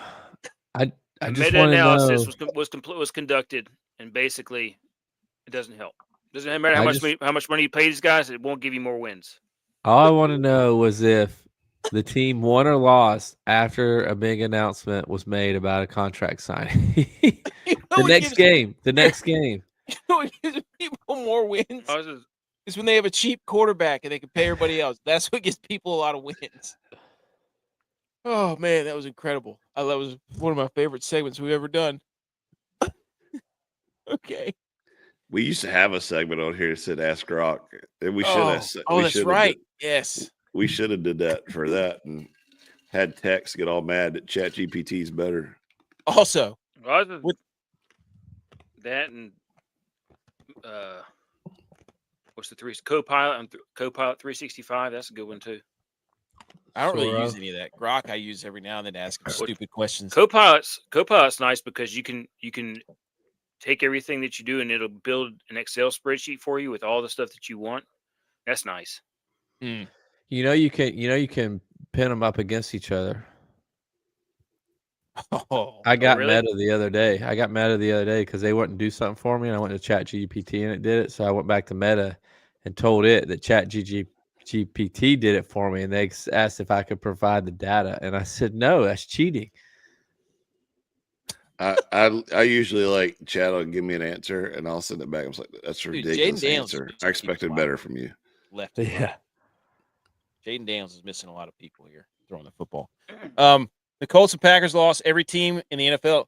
I just want to know. was conducted, and basically, it doesn't help. It doesn't matter how much money you pay these guys; it won't give you more wins. All I want to know was if the team won or lost after a big announcement was made about a contract signing. The next game. You know what gives people more wins? Is when they have a cheap quarterback and they can pay everybody else. That's what gives people a lot of wins. Oh, man, that was incredible. That was one of my favorite segments we've ever done. Okay. We used to have a segment on here that said Ask Gronk. We should have. Oh, that's right. Yes. We should have did that for that and had Tex get all mad that ChatGPT is better. Also, with that and what's the three? Copilot 365. That's a good one too. I don't really use any of that. Grok I use every now and then to ask him stupid questions. Copilot's nice because you can take everything that you do and it'll build an Excel spreadsheet for you with all the stuff that you want. That's nice. You know you can pin them up against each other. I got Meta the other day. Because they wouldn't do something for me, and I went to ChatGPT and it did it. So I went back to Meta and told it that ChatGPT did it for me, and they asked if I could provide the data, and I said no, that's cheating. I usually like Chat will give me an answer, and I'll send it back. I was like, that's a ridiculous answer. I expected better from you. Left. Yeah. Jaden Daniels is missing a lot of people here throwing the football. The Colts and Packers lost. Every team in the NFL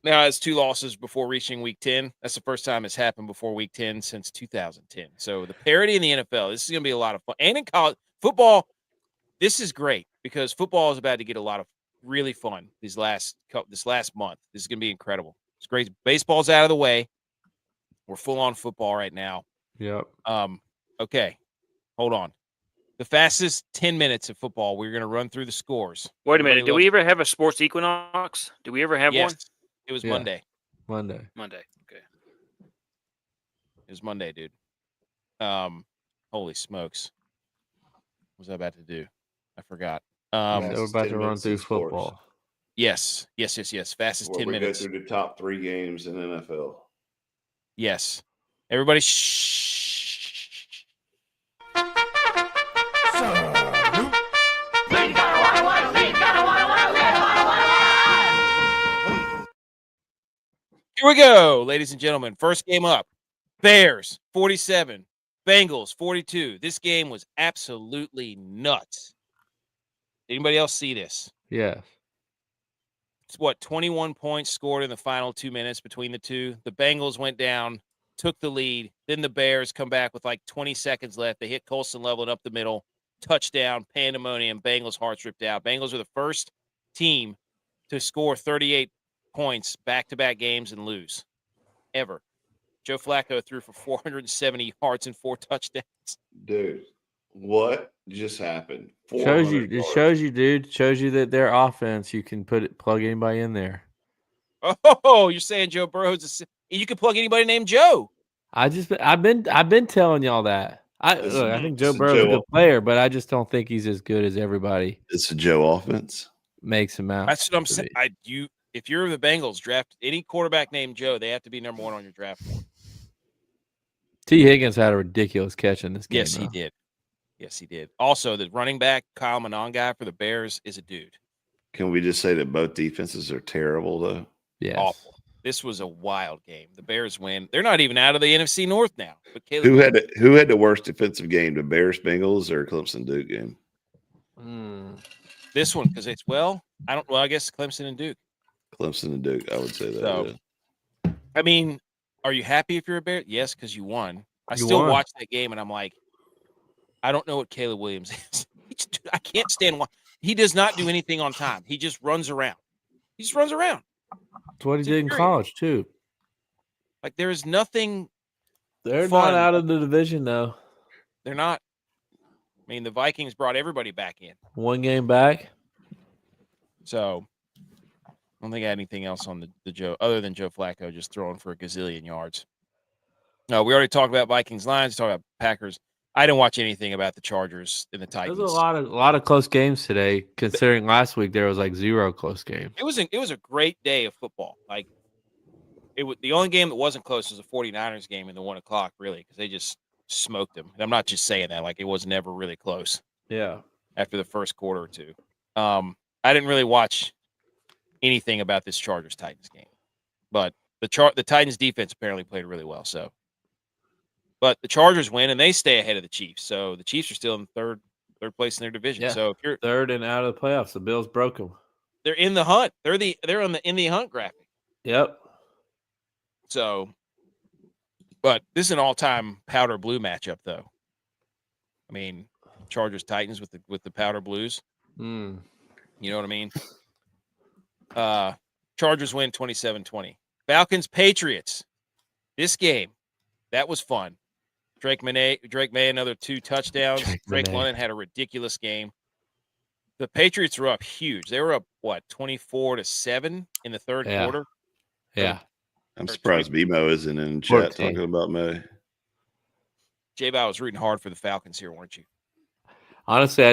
now has 2 losses before reaching Week 10. That's the first time it's happened before Week 10 since 2010. So the parity in the NFL, this is going to be a lot of fun. And in college football, this is great because football is about to get a lot of really fun this last month. This is going to be incredible. It's great. Baseball's out of the way. We're full on football right now. Yep. Okay. Hold on. The fastest 10 minutes of football, we're going to run through the scores. Wait a minute. Did we ever have a sports equinox? Did we ever have one? It was Monday. Monday. Okay. It was Monday, dude. Holy smokes. What was I about to do? I forgot. We're about to run through football. Yes. Fastest 10 minutes. We go through the top 3 games in NFL. Yes. Everybody shh. Here we go, ladies and gentlemen. First game up. Bears 47, Bengals 42. This game was absolutely nuts. Anybody else see this? Yes. It's 21 points scored in the final 2 minutes between the two. The Bengals went down, took the lead. Then the Bears come back with like 20 seconds left. They hit Colson leveled up the middle. Touchdown, pandemonium. Bengals hearts ripped out. Bengals are the first team to score 38 points back-to-back games and lose ever. Joe Flacco threw for 470 yards and 4 touchdowns. Dude, what just happened? Shows you, dude. Shows you that their offense, you can plug anybody in there. Oh, you're saying Joe Burrow's you can plug anybody named Joe. I've been telling y'all that. I think Joe Burrow's a good player, but I just don't think he's as good as everybody. It's a Joe offense. Makes him out. That's what I'm saying. If you're the Bengals, draft any quarterback named Joe, they have to be number 1 on your draft board. T. Higgins had a ridiculous catch in this game. Yes, he did. Yes, he did. Also, the running back, Kyle Manon guy for the Bears is a dude. Can we just say that both defenses are terrible, though? Yeah. Awful. This was a wild game. The Bears win. They're not even out of the NFC North now. But who had the worst defensive game, the Bears Bengals or Clemson Duke game? This one, because I guess Clemson and Duke. Clemson and Duke, I would say that. So, yeah. I mean, are you happy if you're a Bear? Yes, because you won. I You still won. watch that game and I'm like, I don't know what Caleb Williams is. I can't stand one. He does not do anything on time. He just runs around. That's what he did in college too. Like there is nothing. They're fun. not out of the division though. They're not. I mean, the Vikings brought everybody back in. 1 game back. So I don't think I had anything else on the Joe other than Joe Flacco just throwing for a gazillion yards. No, we already talked about Vikings Lions, talked about Packers. I didn't watch anything about the Chargers and the Titans. There's a lot of close games today, considering last week there was like 0 close games. It was a great day of football. Like the only game that wasn't close was the 49ers game in the 1 o'clock, really, because they just smoked them. And I'm not just saying that, like it was never really close. Yeah. After the first quarter or two. I didn't really watch anything about this Chargers Titans game. But the Titans defense apparently played really well, so. But the Chargers win and they stay ahead of the Chiefs. So the Chiefs are still in third place in their division. Yeah. So if you're third and out of the playoffs, the Bills broke them. They're in the hunt. They're in the hunt graphic. Yep. So, but this is an all-time powder blue matchup, though. I mean, Chargers Titans with the powder blues. You know what I mean? Chargers win 27-20. Falcons Patriots. This game, that was fun. Drake May another 2 touchdowns. Drake London had a ridiculous game. The Patriots were up huge. They were up 24-7 in the third quarter. Yeah. I'm surprised BMO isn't in chat talking about May. J-Bow was rooting hard for the Falcons here, weren't you? Honestly,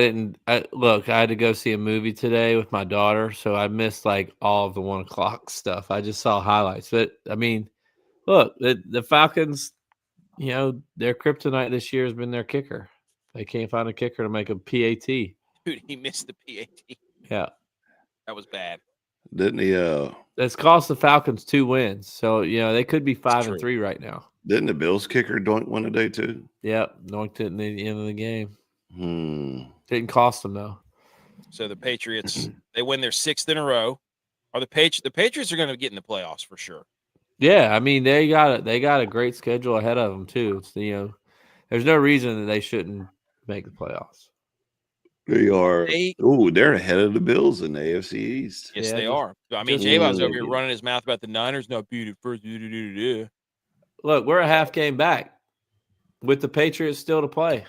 I had to go see a movie today with my daughter, so I missed like all of the 1 o'clock stuff. I just saw highlights. But I mean, look, the Falcons, their kryptonite this year has been their kicker. They can't find a kicker to make a PAT. Dude, he missed the PAT. Yeah. That was bad. Didn't he? That's cost the Falcons 2 wins. So, they could be 5-3 right now. Didn't the Bills kicker doink one today too? Yep. Doinked it in the end of the game. Didn't cost them though. So the Patriots, they win their 6th in a row. The Patriots are going to get in the playoffs for sure. Yeah, I mean they got a great schedule ahead of them too. It's, there's no reason that they shouldn't make the playoffs. They are. They're ahead of the Bills in the AFC East. Yes, they are. I mean, J-Bow's over here running his mouth about the Niners not beat it first. Look, we're a half game back with the Patriots still to play.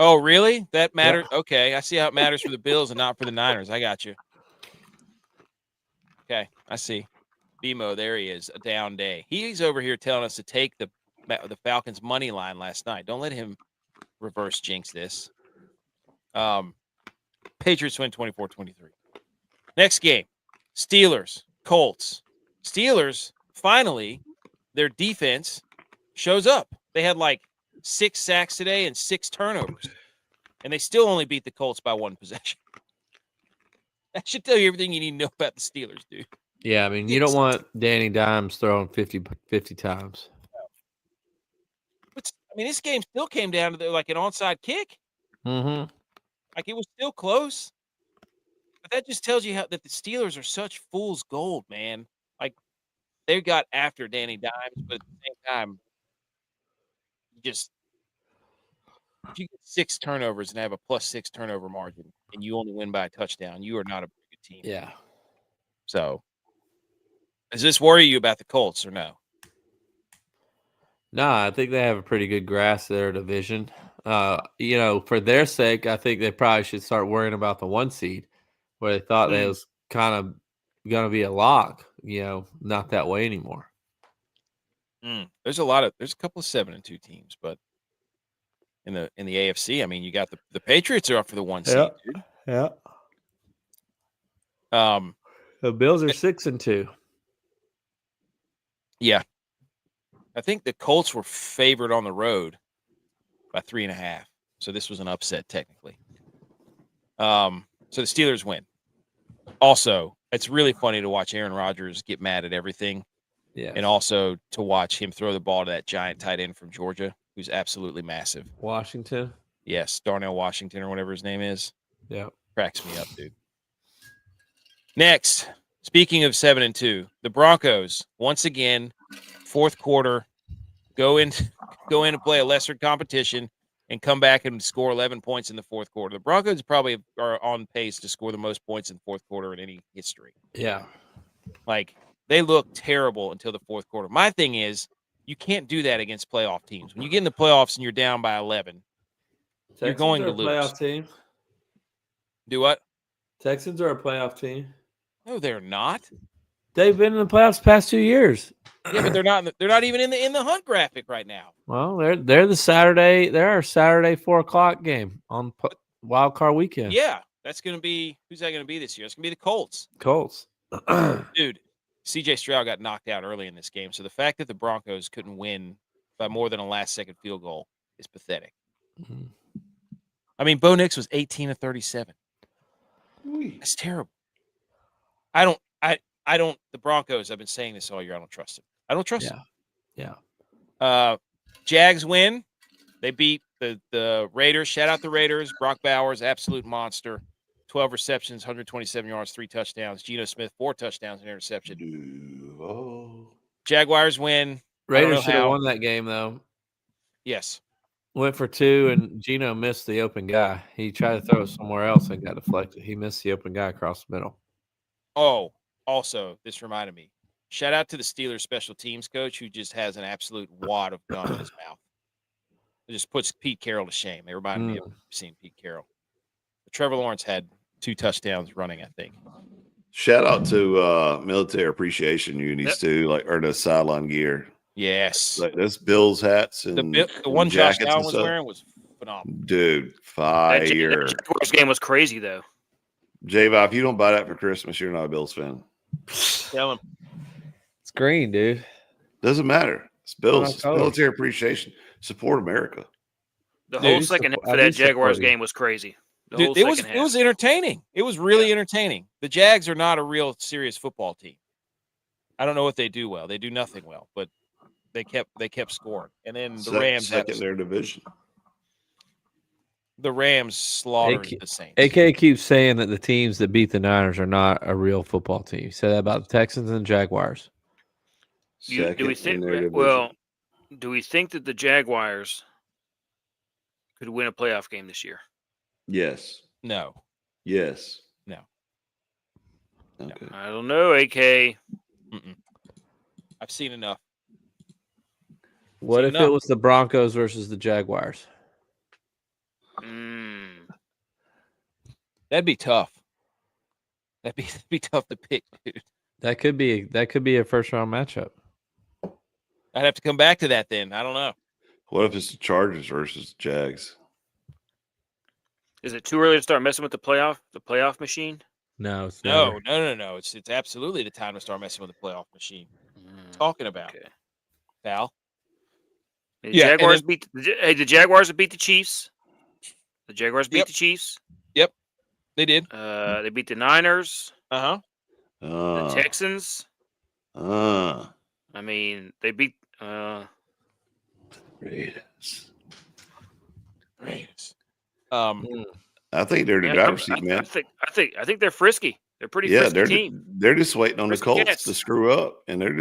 Oh, really? That matters? Yeah. Okay, I see how it matters for the Bills and not for the Niners. I got you. Okay, I see. BMO, there he is, a down day. He's over here telling us to take the Falcons money line last night. Don't let him reverse jinx this. Patriots win 24-23. Next game, Steelers, Colts. Steelers, finally, their defense shows up. They had like 6 sacks today and 6 turnovers, and they still only beat the Colts by 1 possession. That should tell you everything you need to know about the Steelers, dude. Yeah, I mean, you don't want Danny Dimes throwing 50 times. But I mean, this game still came down to like an onside kick. Mm-hmm. Like it was still close. But that just tells you that the Steelers are such fool's gold, man. Like they got after Danny Dimes, but at the same time, if you get 6 turnovers and have a +6 turnover margin and you only win by a touchdown, you are not a very good team. Yeah. So, does this worry you about the Colts or no? No, I think they have a pretty good grasp of their division. For their sake, I think they probably should start worrying about the 1 seed, where they thought they was kind of going to be a lock. Not that way anymore. There's a couple of 7-2 teams, but in the AFC, I mean, you got the Patriots are up for the 1 seed, dude. Yeah. The Bills are 6-2. Yeah. I think the Colts were favored on the road by 3.5. So this was an upset technically. So the Steelers win. Also, it's really funny to watch Aaron Rodgers get mad at everything. Yeah. And also to watch him throw the ball to that giant tight end from Georgia, who's absolutely massive. Washington? Yes, Darnell Washington or whatever his name is. Yeah. Cracks me up, dude. Next, speaking of 7-2, the Broncos, once again, fourth quarter, go in and play a lesser competition and come back and score 11 points in the fourth quarter. The Broncos probably are on pace to score the most points in the fourth quarter in any history. Yeah. Like, they look terrible until the fourth quarter. My thing is, you can't do that against playoff teams. When you get in the playoffs and you're down by 11, you're going to lose. Playoff team. Do what? Texans are a playoff team. No, they're not. They've been in the playoffs the past 2 years. Yeah, but they're not. They're not even in the hunt graphic right now. Well, they're the Saturday. They're our Saturday 4:00 game on Wild Card Weekend. Yeah, that's going to be. Who's that going to be this year? It's going to be the Colts. Dude, C.J. Stroud got knocked out early in this game, so the fact that the Broncos couldn't win by more than a last-second field goal is pathetic. Mm-hmm. I mean, Bo Nix was 18 of 37. That's terrible. I don't. The Broncos. I've been saying this all year. I don't trust them. I don't trust them. Yeah. Jags win. They beat the Raiders. Shout out the Raiders. Brock Bowers, absolute monster. 12 receptions, 127 yards, 3 touchdowns. Geno Smith, 4 touchdowns and interception. Jaguars win. Raiders should have won that game, though. Yes. Went for 2, and Geno missed the open guy. He tried to throw it somewhere else and got deflected. He missed the open guy across the middle. Oh, also, this reminded me. Shout out to the Steelers special teams coach who just has an absolute wad of gum in his mouth. It just puts Pete Carroll to shame. They reminded me of seeing Pete Carroll. But Trevor Lawrence had 2 touchdowns running, I think. Shout out to military appreciation unis too, or the sideline gear. Yes, like this Bills hats and the one Josh Allen was wearing was phenomenal. Dude, fire! That Jaguars game was crazy though. J-Bob, if you don't buy that for Christmas, you're not a Bills fan. Tell him it's green, dude. Doesn't matter. It's Bills. It's military appreciation. Support America. The whole second half of that Jaguars game was crazy. Dude, it was entertaining. It was really entertaining. The Jags are not a real serious football team. I don't know what they do well. They do nothing well, but they kept scoring. And then the Rams second their division. The Rams slaughtered the Saints. AK keeps saying that the teams that beat the Niners are not a real football team. He said that about the Texans and the Jaguars. Do we think that the Jaguars could win a playoff game this year? Yes. No. Yes. No. Okay. I don't know, AK. Mm-mm. I've seen enough. What if it was the Broncos versus the Jaguars? That'd be tough. That'd be tough to pick, dude. That could be a first round matchup. I'd have to come back to that then. I don't know. What if it's the Chargers versus the Jags? Is it too early to start messing with the playoff machine? No, it's no. It's absolutely the time to start messing with the playoff machine. Talking about Val. The Jaguars beat the Chiefs. The Jaguars beat the Chiefs. Yep, they did. They beat the Niners. Uh-huh. The Texans. I mean, they beat Raiders. I think they're the driver's seat, man. I think they're frisky. They're pretty frisky team. They're just waiting on Frisky the Colts cats. to screw up, and they're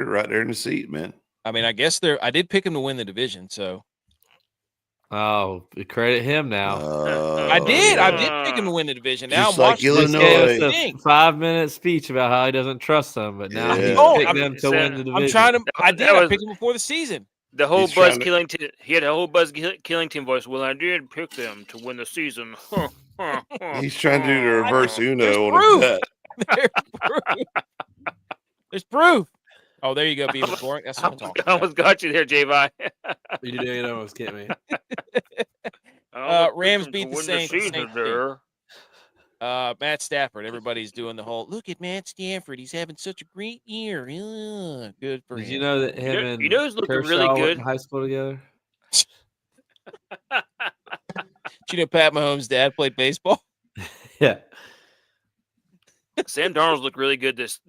right there in the seat, man. I mean, I guess I did pick them to win the division, so. Oh, credit him now. I did pick him to win the division. Now Just I'm like watching Illinois. A 5-minute speech about how he doesn't trust them, but now he's picked them to win the division. I'm trying to. I picked him before the season. The whole Buzz Killington. He had a whole Buzz Killington voice. Well, I did pick them to win the season. He's trying to do the reverse Uno on a bet. There's proof. Oh, there you go, Beaver Cork. That's what I'm talking about. I almost got you there, J-Vi. You did almost get me. Rams beat the Saints. Matt Stafford. Everybody's doing the whole look at Matt Stafford. He's having such a great year. Good for him. Did you know that him and who's looking Kershaw really went good in high school together? Did you know Pat Mahomes' dad played baseball? Yeah. Sam Darnold's looked really good this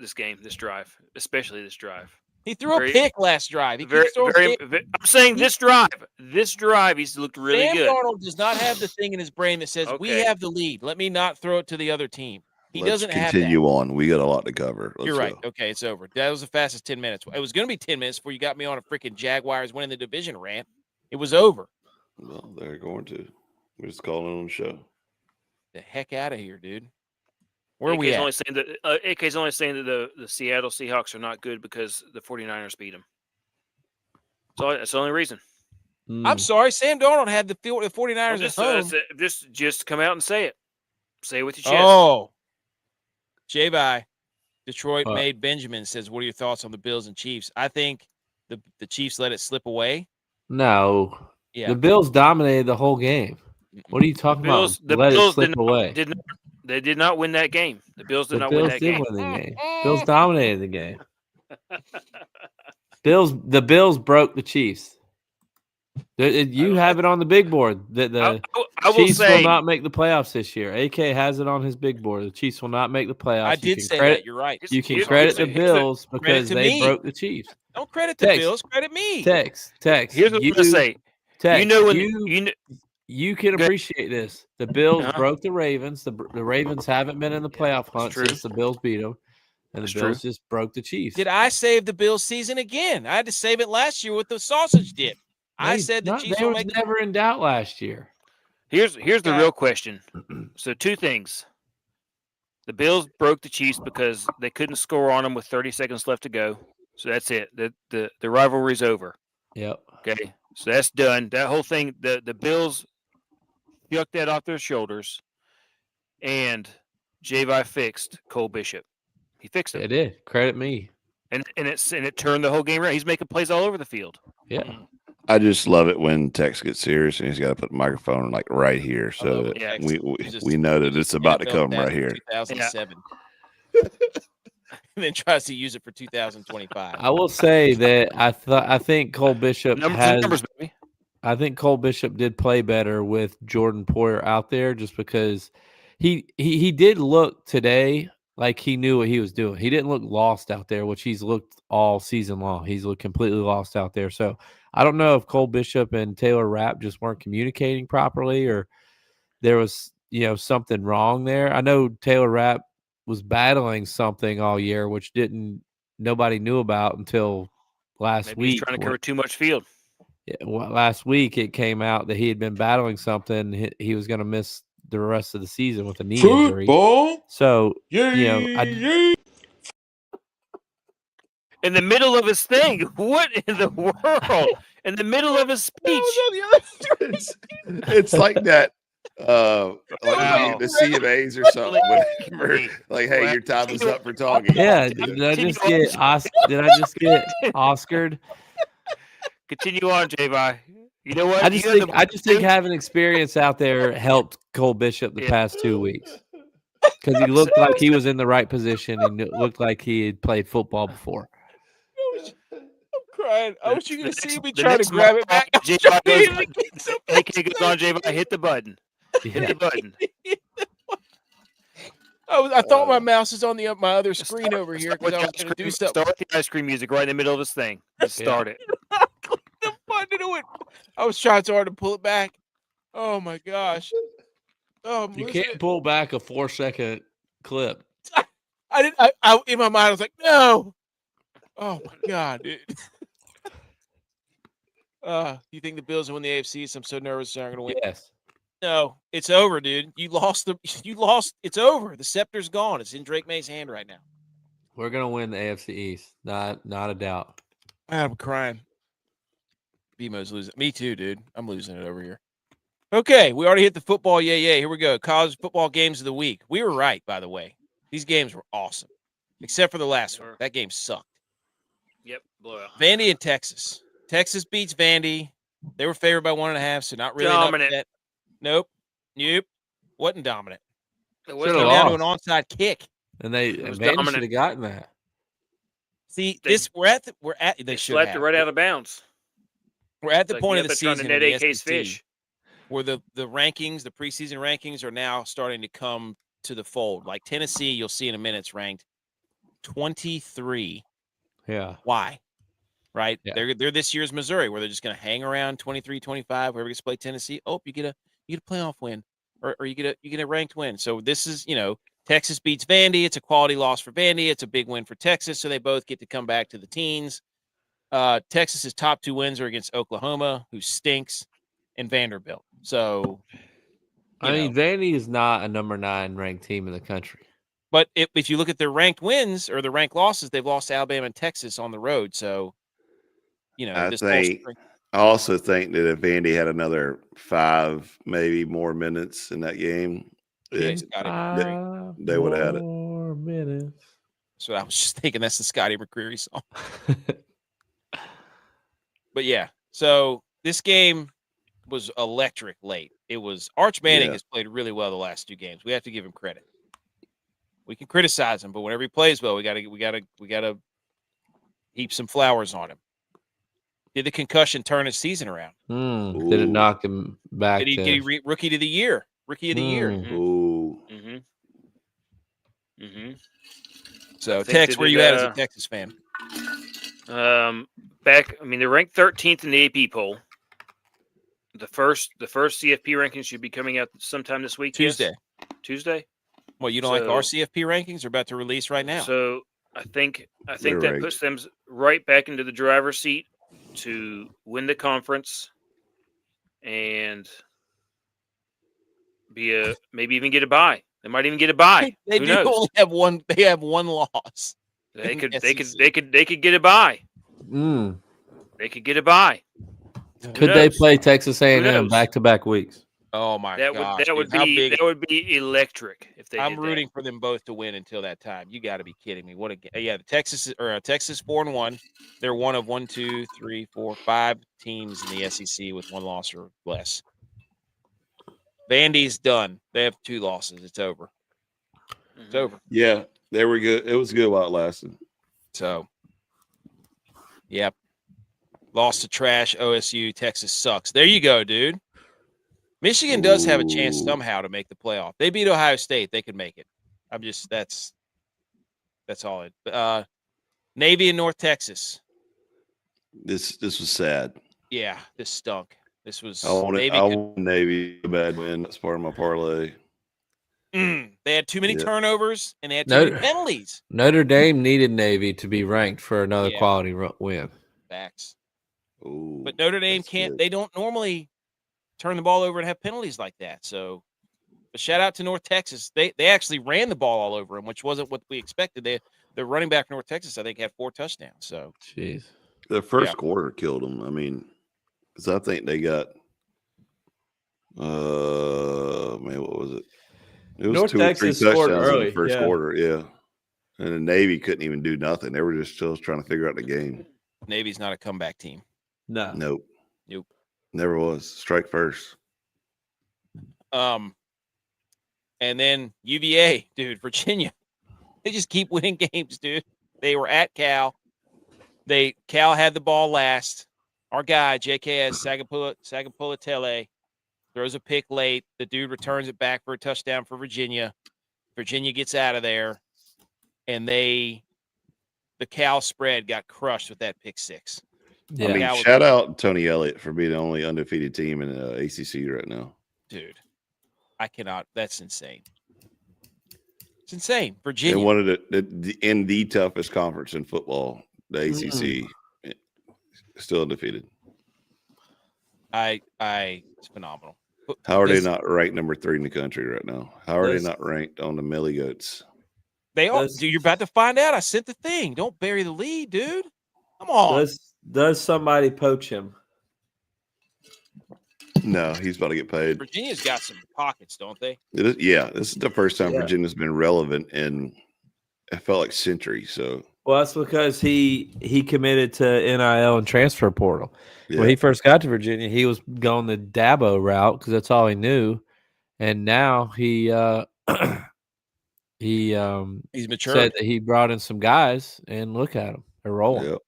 drive, especially this drive. He threw a pick last drive. I'm saying this drive, he's looked really good. Sam Darnold does not have the thing in his brain that says, we have the lead. Let me not throw it to the other team. Let's continue on. We got a lot to cover. You're right. Okay, it's over. That was the fastest 10 minutes. It was going to be 10 minutes before you got me on a freaking Jaguars winning the division rant. It was over. Well, they're going to. We're just calling on the show. The heck out of here, dude. Where are we at? AK's only saying that the Seattle Seahawks are not good because the 49ers beat them. So that's the only reason. I'm sorry. Sam Darnold had the 49ers at home. Just come out and say it. Say it with your chest. Oh. J-Bye. Detroit made Benjamin says, what are your thoughts on the Bills and Chiefs? I think the Chiefs let it slip away. No. Yeah. The Bills dominated the whole game. What are you talking about? Let it slip away. They did not win that game. The Bills did not win that game. Bills dominated the game. The Bills broke the Chiefs. You have it on the big board that the Chiefs will not make the playoffs this year. AK has it on his big board. The Chiefs will not make the playoffs. I did say that. You're right. You can credit the Bills because they broke the Chiefs. Don't credit the Bills. Credit me. Text. Here's what I'm going to say. Text. You can appreciate this. The Bills broke the Ravens. The Ravens haven't been in the playoff hunt since the Bills beat them. And the Bills just broke the Chiefs. Did I save the Bills season again? I had to save it last year with the sausage dip. I said the Chiefs were never in doubt last year. Here's the real question. So 2 things. The Bills broke the Chiefs because they couldn't score on them with 30 seconds left to go. So that's it. The rivalry's over. Yep. Okay. So that's done. That whole thing, the Bills yucked that off their shoulders, and J-Vi fixed Cole Bishop. He fixed it. It did. Credit me. And it turned the whole game around. He's making plays all over the field. Yeah. I just love it when Tex gets serious and he's got to put the microphone like right here so that we know that it's about to come right here. 2007. And then tries to use it for 2025. I will say that I think Cole Bishop numbers, baby. I think Cole Bishop did play better with Jordan Poyer out there just because he did look today like he knew what he was doing. He didn't look lost out there, which he's looked all season long. He's looked completely lost out there. So I don't know if Cole Bishop and Taylor Rapp just weren't communicating properly or there was, something wrong there. I know Taylor Rapp was battling something all year, which nobody knew about until last week. He's trying to cover too much field. Yeah, last week it came out that he had been battling something. He was going to miss the rest of the season with a knee injury. So, in the middle of his thing, what in the world? In the middle of his speech, it's like that. Like the C of A's or something. Like, hey, your time is up for talking. Yeah, did I just get Oscared? Continue on, J-Vi. You know what? I just think having experience out there helped Cole Bishop the past 2 weeks because he looked like he was in the right position and it looked like he had played football before. I'm crying. I wish you could see me trying to grab it back. AK goes on, J-Vi. Hit the button. Hit the button. I thought my mouse is on my other screen over here because I was going to do something. Start the ice cream music right in the middle of this thing. Just start it. I clicked the button and it went. I was trying so hard to pull it back. Oh my gosh! Oh, You can't pull back a 4-second clip. I didn't. I in my mind I was like, no. Oh my god, dude. You think the Bills will win the AFC? So I'm so nervous they're not going to win. Yes. No, it's over, dude. You lost. It's over. The scepter's gone. It's in Drake May's hand right now. We're gonna win the AFC East. Not a doubt. I'm crying. BMO's losing. Me too, dude. I'm losing it over here. Okay, we already hit the football. Yeah. Here we go. College football games of the week. We were right, by the way. These games were awesome, except for the last one. That game sucked. Yep, blowout. Vandy and Texas. Texas beats Vandy. They were favored by 1.5, so not really dominant. Nope. Wasn't dominant. It Came was down to an onside kick. And Vandy should have gotten that. See, they should have. Slapped it right out of bounds. We're at the point of the season in the AK's SEC fish. where the rankings, the preseason rankings, are now starting to come to the fold. Like Tennessee, you'll see in a minute, it's ranked 23. Yeah. Why? Right? Yeah. They're this year's Missouri, where they're just going to hang around 23, 25, whoever gets to play Tennessee. Oh, you get a playoff win, or you get a ranked win. So this is, Texas beats Vandy. It's a quality loss for Vandy. It's a big win for Texas. So they both get to come back to the teens. Texas's top 2 wins are against Oklahoma, who stinks, and Vanderbilt. So, Vandy is not a number 9 ranked team in the country. But if you look at their ranked wins or the ranked losses, they've lost to Alabama and Texas on the road. So, I also think that if Vandy had another 5, maybe more minutes in that game, they would have had it. More minutes. So I was just thinking that's the Scotty McCreery song. But yeah, so this game was electric late. It was Arch Manning has played really well the last 2 games. We have to give him credit. We can criticize him, but whenever he plays well, we gotta heap some flowers on him. Did the concussion turn his season around? Did it knock him back? Did he get rookie of the year? Rookie of the year. Ooh. So, Tex, where you at as a Texas fan? They're ranked 13th in the AP poll. The first CFP rankings should be coming out sometime this week. Tuesday. Yes? Tuesday. Well, you don't like our CFP rankings? Are about to release right now. So I think that puts them right back into the driver's seat to win the conference and maybe even get a bye. They might even get a bye. They only have one. They have one loss. They could get a bye. They could get a bye. Could they play Texas A&M back-to-back weeks? Oh my gosh! That would be electric if they. I'm rooting for them both to win until that time. You got to be kidding me! What a the Texas 4-1. They're one of 1, 2, 3, 4, 5 teams in the SEC with 1 loss or less. Vandy's done. They have 2 losses. It's over. It's over. Yeah, they were good. It was good while it lasted. So, yep. Lost to trash OSU. Texas sucks. There you go, dude. Michigan does have a chance somehow to make the playoff. They beat Ohio State. They could make it. That's all it. Navy and North Texas. This was sad. Yeah, this stunk. This was I want Navy a bad win. That's part of my parlay. They had too many turnovers and they had too many penalties. Notre Dame needed Navy to be ranked for another quality win. Facts. Ooh, but Notre Dame can't. Good. They don't normally turn the ball over and have penalties like that. So, but shout out to North Texas. They actually ran the ball all over them, which wasn't what we expected. The running back North Texas, I think, had 4 touchdowns. So, jeez, the first quarter killed them. I mean, because I think they got, what was it? It was North 2 Texas or 3 scored touchdowns early, in the first quarter. Yeah, and the Navy couldn't even do nothing. They were just still trying to figure out the game. Navy's not a comeback team. Nope. Never was. Strike first. And then UVA, dude, Virginia. They just keep winning games, dude. They were at Cal. Cal had the ball last. Our guy, JKS Sagapulatele, throws a pick late. The dude returns it back for a touchdown for Virginia. Virginia gets out of there, and the Cal spread got crushed with that pick six. Yeah. I mean, shout out Tony Elliott for being the only undefeated team in the ACC right now. Dude, I cannot. That's insane. It's insane. Virginia. And one of the toughest conference in football, the ACC, still undefeated. It's phenomenal. How are they not ranked number 3 in the country right now? How are they not ranked on the Millie Goats? They are. Dude, you're about to find out. I sent the thing. Don't bury the lead, dude. Come on. Does somebody poach him? No, he's about to get paid. Virginia's got some pockets, don't they? This is the first time Virginia's been relevant in, it felt like centuries. So, well, that's because he committed to NIL and transfer portal. yeah. When he first got to Virginia, he was going the Dabo route because that's all he knew, and now he's matured. said that he brought in some guys, and look at him, they're rolling. Yep.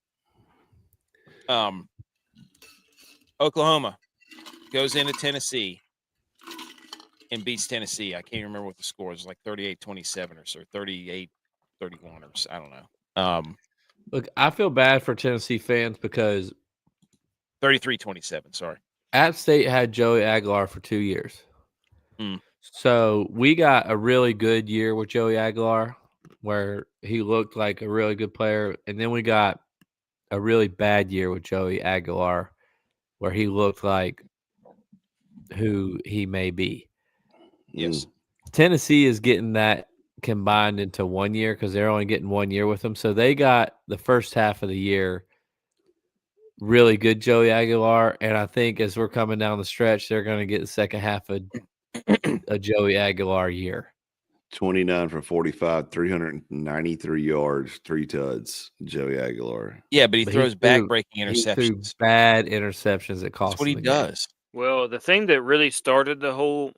Oklahoma goes into Tennessee and beats Tennessee. I can't remember what the score is, like 38-27 or so, 38-31 or so. I don't know. Look, I feel bad for Tennessee fans because 33-27, sorry. App State had Joey Aguilar for 2 years. So we got a really good year with Joey Aguilar where he looked like a really good player. And then we got a really bad year with Joey Aguilar where he looked like who he may be. Yes. Tennessee is getting that combined into 1 year because they're only getting 1 year with him. So they got the first half of the year really good Joey Aguilar. And I think as we're coming down the stretch, they're going to get the second half of a Joey Aguilar year. 29 for 45, 393 yards, 3 tuds. Joey Aguilar. Yeah, but he throws back-breaking interceptions. He threw bad interceptions that cost. That's what he does. Well, the thing that really started the whole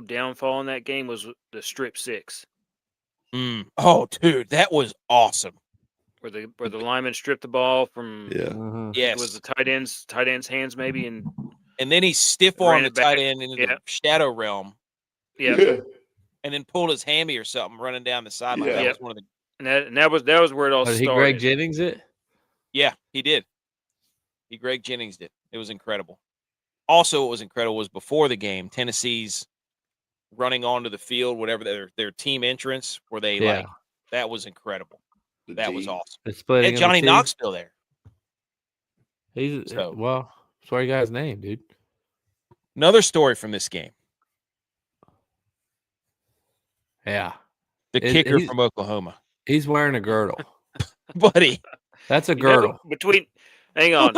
downfall in that game was the strip six. Oh, dude, that was awesome. Where the lineman stripped the ball from Yes, it was the tight end's hands maybe, and then he stiff-armed the tight end into the shadow realm. Yeah. And then pulled his hammy or something running down the sideline. That was one of the. And that was where it all started. Did he Greg Jennings it? Yeah, he did. He Greg Jennings did. It was incredible. Also, what was incredible was before the game, Tennessee's running onto the field, whatever their team entrance, where they that was incredible. That was awesome. And Johnny Knoxville there. He's well, sorry, you got his name, dude. Another story from this game. Yeah. The kicker from Oklahoma. He's wearing a girdle. Buddy. That's a girdle. Between all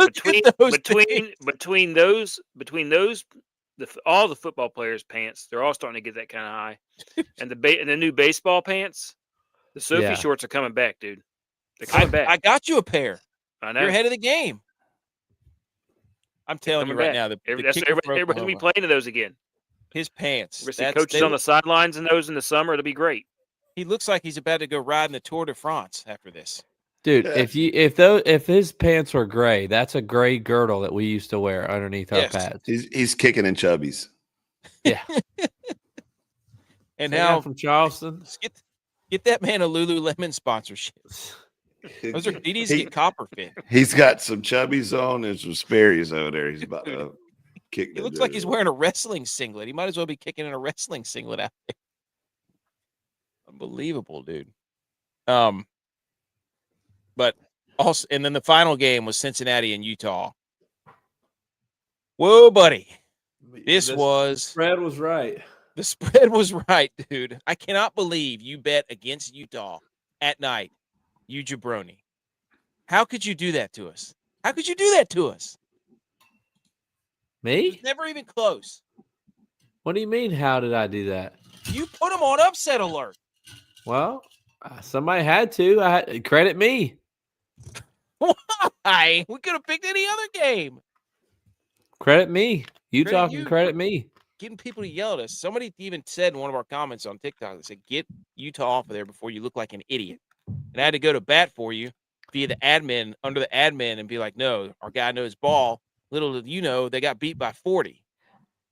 the football players' pants, they're all starting to get that kind of high. And the new baseball pants, the Sophie shorts are coming back, dude. They're coming back. I got you a pair. I know. You're ahead of the game. I'm telling you right now, everybody's gonna be playing in those again. His pants. Coaches on the sidelines in those in the summer. It'll be great. He looks like he's about to go riding the Tour de France after this. Dude, if his pants were gray, that's a gray girdle that we used to wear underneath our pads. He's kicking in chubbies. Yeah. And now from Charleston, get that man a Lululemon sponsorship. Those are DDs get copper fit. He's got some chubbies on and some Sperry's over there. He's about to kick. He looks like he's wearing a wrestling singlet. He might as well be kicking in a wrestling singlet out there. Unbelievable, dude. But also, and then the final game was Cincinnati and Utah. Whoa, buddy. The spread was right. The spread was right, dude. I cannot believe you bet against Utah at night. You jabroni. How could you do that to us? How could you do that to us? Me? It's never even close. What do you mean, how did I do that? You put them on upset alert. Well, somebody had to. Credit me. Why? We could have picked any other game. Credit me. Utah can credit me. Getting people to yell at us. Somebody even said in one of our comments on TikTok, they said, get Utah off of there before you look like an idiot. And I had to go to bat for you via the admin, under the admin, and be like, no, our guy knows ball. Little did you know, they got beat by 40.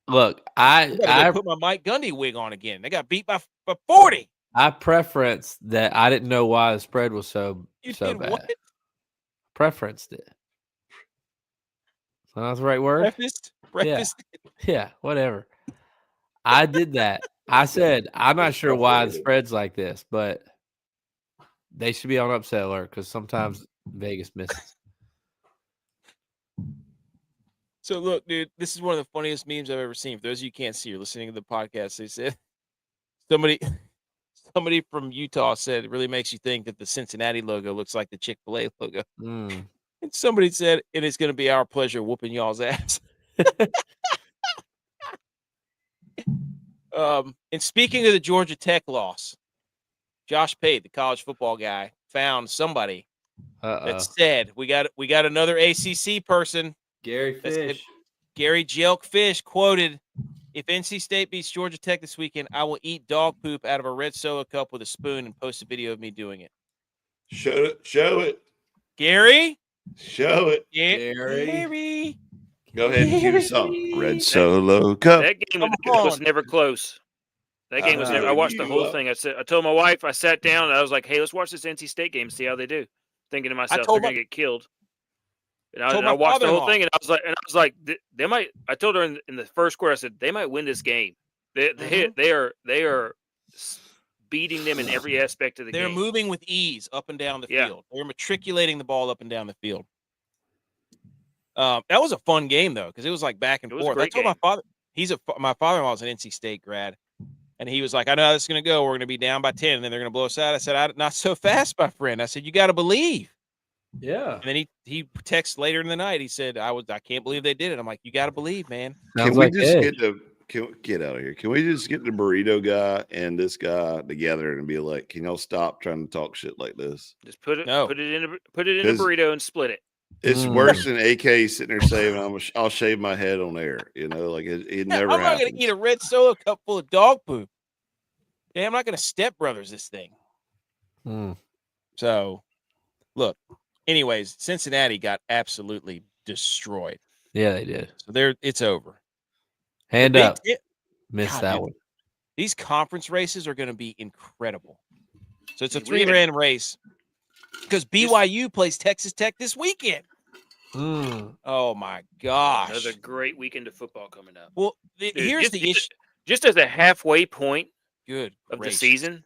Look, I put my Mike Gundy wig on again. They got beat by 40. I preferenced that. I didn't know why the spread was so did bad. what? Preferenced it. So that's the right word? Breakfast. Yeah, whatever. I did that. I said, I'm not sure why the spread's like this, but they should be on upset alert because sometimes Vegas misses. So look, dude, this is one of the funniest memes I've ever seen. For those of you who can't see, you're listening to the podcast. They said somebody from Utah said it really makes you think that the Cincinnati logo looks like the Chick-fil-A logo. Mm. And somebody said, it is going to be our pleasure whooping y'all's ass. And speaking of the Georgia Tech loss, Josh Pate, the college football guy, found somebody that said we got another ACC person. Gary Fish. Gary Jelk Fish quoted, "If NC State beats Georgia Tech this weekend, I will eat dog poop out of a red Solo cup with a spoon and post a video of me doing it." Show it. Gary? Show it. Gary. Go ahead and cue the song. Red Solo cup. That game was never close. That game was never. I watched the whole thing. I told my wife. I sat down and I was like, "Hey, let's watch this NC State game and see how they do." Thinking to myself, they're gonna get killed. And I watched the whole thing, and I was like, they might. I told her in the first quarter, I said they might win this game. They are beating them in every aspect of the game. They're moving with ease up and down the field. They're matriculating the ball up and down the field. That was a fun game though, because it was like back and forth. I told my father, my father-in-law's an NC State grad, and he was like, "I know how this is going to go. We're going to be down by 10, and then they're going to blow us out." I said, "Not so fast, my friend." I said, "You got to believe." Yeah. And then he texted later in the night. He said, I can't believe they did it. I'm like, you got to believe, man. Can we just get out of here? Can we just get the burrito guy and this guy together and be like, can y'all stop trying to talk shit like this? Just put it in a burrito and split it. It's worse than AK sitting there saying, I'll shave my head on air. You know, like it never happens. I'm not going to eat a red Solo cup full of dog poop. Yeah, I'm not going to step brothers this thing. So, look. Anyways, Cincinnati got absolutely destroyed. Yeah, they did. So it's over. Hand up. Missed that one. These conference races are going to be incredible. So it's a $3 race because BYU plays Texas Tech this weekend. Oh my gosh. Another great weekend of football coming up. Well, here's the issue. Just as a halfway point of the season,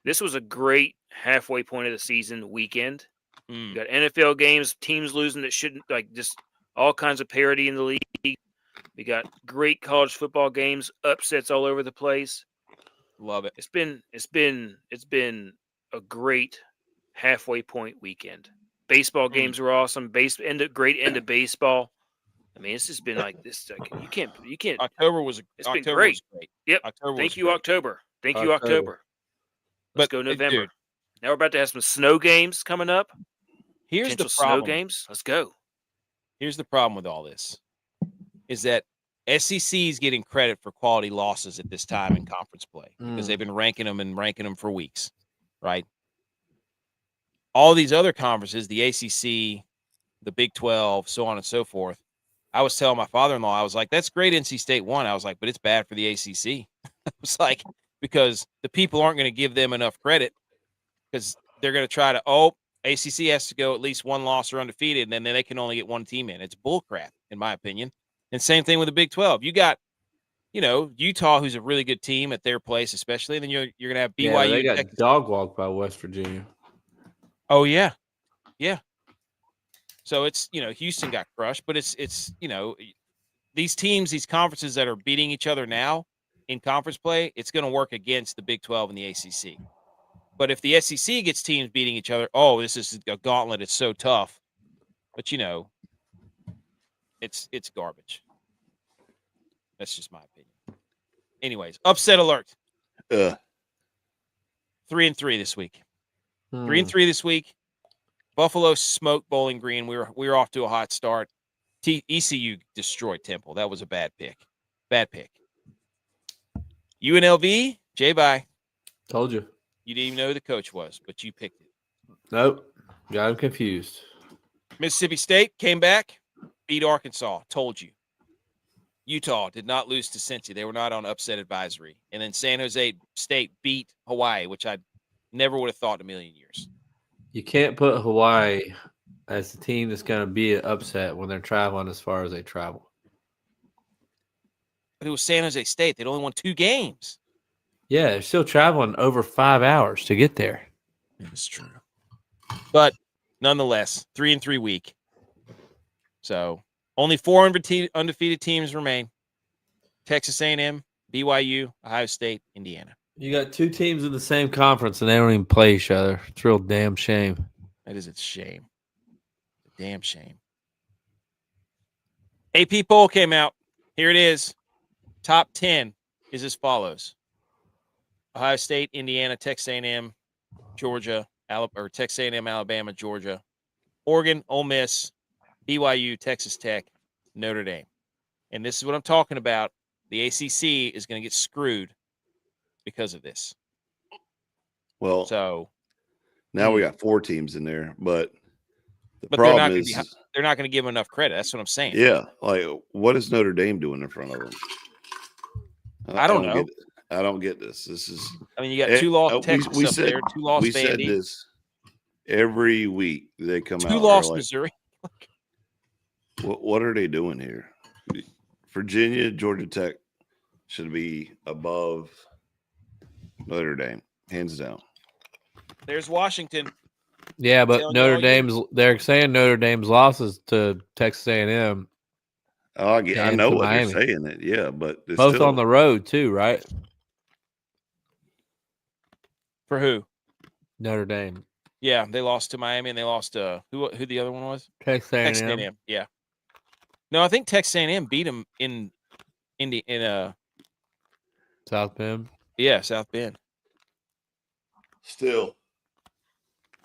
this was a great halfway point of the season weekend. You got NFL games, teams losing that shouldn't, like just all kinds of parity in the league. We got great college football games, upsets all over the place. Love it. It's been a great halfway point weekend. Baseball games were awesome. Great end of baseball. I mean, it's just been like this. Like, you can't. October was been great. Yep. Thank you, October. Let's go November. Dude, now we're about to have some snow games coming up. Here's the problem. Snow games. Let's go. Here's the problem with all this is that SEC is getting credit for quality losses at this time in conference play because they've been ranking them for weeks, right? All these other conferences, the ACC, the Big 12, so on and so forth. I was telling my father-in-law, I was like, that's great NC State won. I was like, but it's bad for the ACC. I was like, because the people aren't going to give them enough credit because they're going to try to, ACC has to go at least one loss or undefeated, and then they can only get one team in. It's bullcrap, in my opinion. And same thing with the Big 12. You got, Utah, who's a really good team at their place, especially. And then you're going to have BYU. Yeah, they got dog walked by West Virginia. Oh, yeah. Yeah. So it's, Houston got crushed, but it's these teams, these conferences that are beating each other now in conference play, it's going to work against the Big 12 and the ACC. But if the SEC gets teams beating each other, this is a gauntlet. It's so tough. But, it's garbage. That's just my opinion. Anyways, upset alert. 3-3 this week. 3-3 this week. Buffalo smoked Bowling Green. We were off to a hot start. ECU destroyed Temple. That was a bad pick. Bad pick. UNLV, J-Bye. Told you. You didn't even know who the coach was, but you picked it. Nope. Got him confused. Mississippi State came back, beat Arkansas. Told you. Utah did not lose to Cincy. They were not on upset advisory. And then San Jose State beat Hawaii, which I never would have thought in a million years. You can't put Hawaii as the team that's going to be upset when they're traveling as far as they travel. But it was San Jose State. They'd only won 2 games. Yeah, they're still traveling over 5 hours to get there. It's true. But nonetheless, 3-3 week. So only 4 undefeated teams remain. Texas A&M, BYU, Ohio State, Indiana. You got 2 teams in the same conference, and they don't even play each other. It's a real damn shame. That is a shame. A damn shame. AP poll came out. Here it is. Top 10 is as follows. Ohio State, Indiana, Texas A&M, Georgia, or Texas A&M, Alabama, Georgia, Oregon, Ole Miss, BYU, Texas Tech, Notre Dame. And this is what I'm talking about. The ACC is going to get screwed because of this. Well, so now we got 4 teams in there, but the problem they're not going to give them enough credit. That's what I'm saying. Yeah, like what is Notre Dame doing in front of them? I don't know. I don't get this. This is. I mean, you got 2 lost Texas up there, 2 lost We Vandy. said this every week. They come out. 2 lost Missouri. What are they doing here? Virginia, Georgia Tech should be above Notre Dame, hands down. There's Washington. Yeah, but they're saying Notre Dame's losses to Texas A&M. Oh, I know what they're saying. It, yeah, but both still on the road too, right? For who? Notre Dame. Yeah, they lost to Miami, and they lost to who the other one was? Texas A&M. Texas A&M. Yeah. No, I think Texas A&M beat them in South Bend. Yeah, South Bend. Still,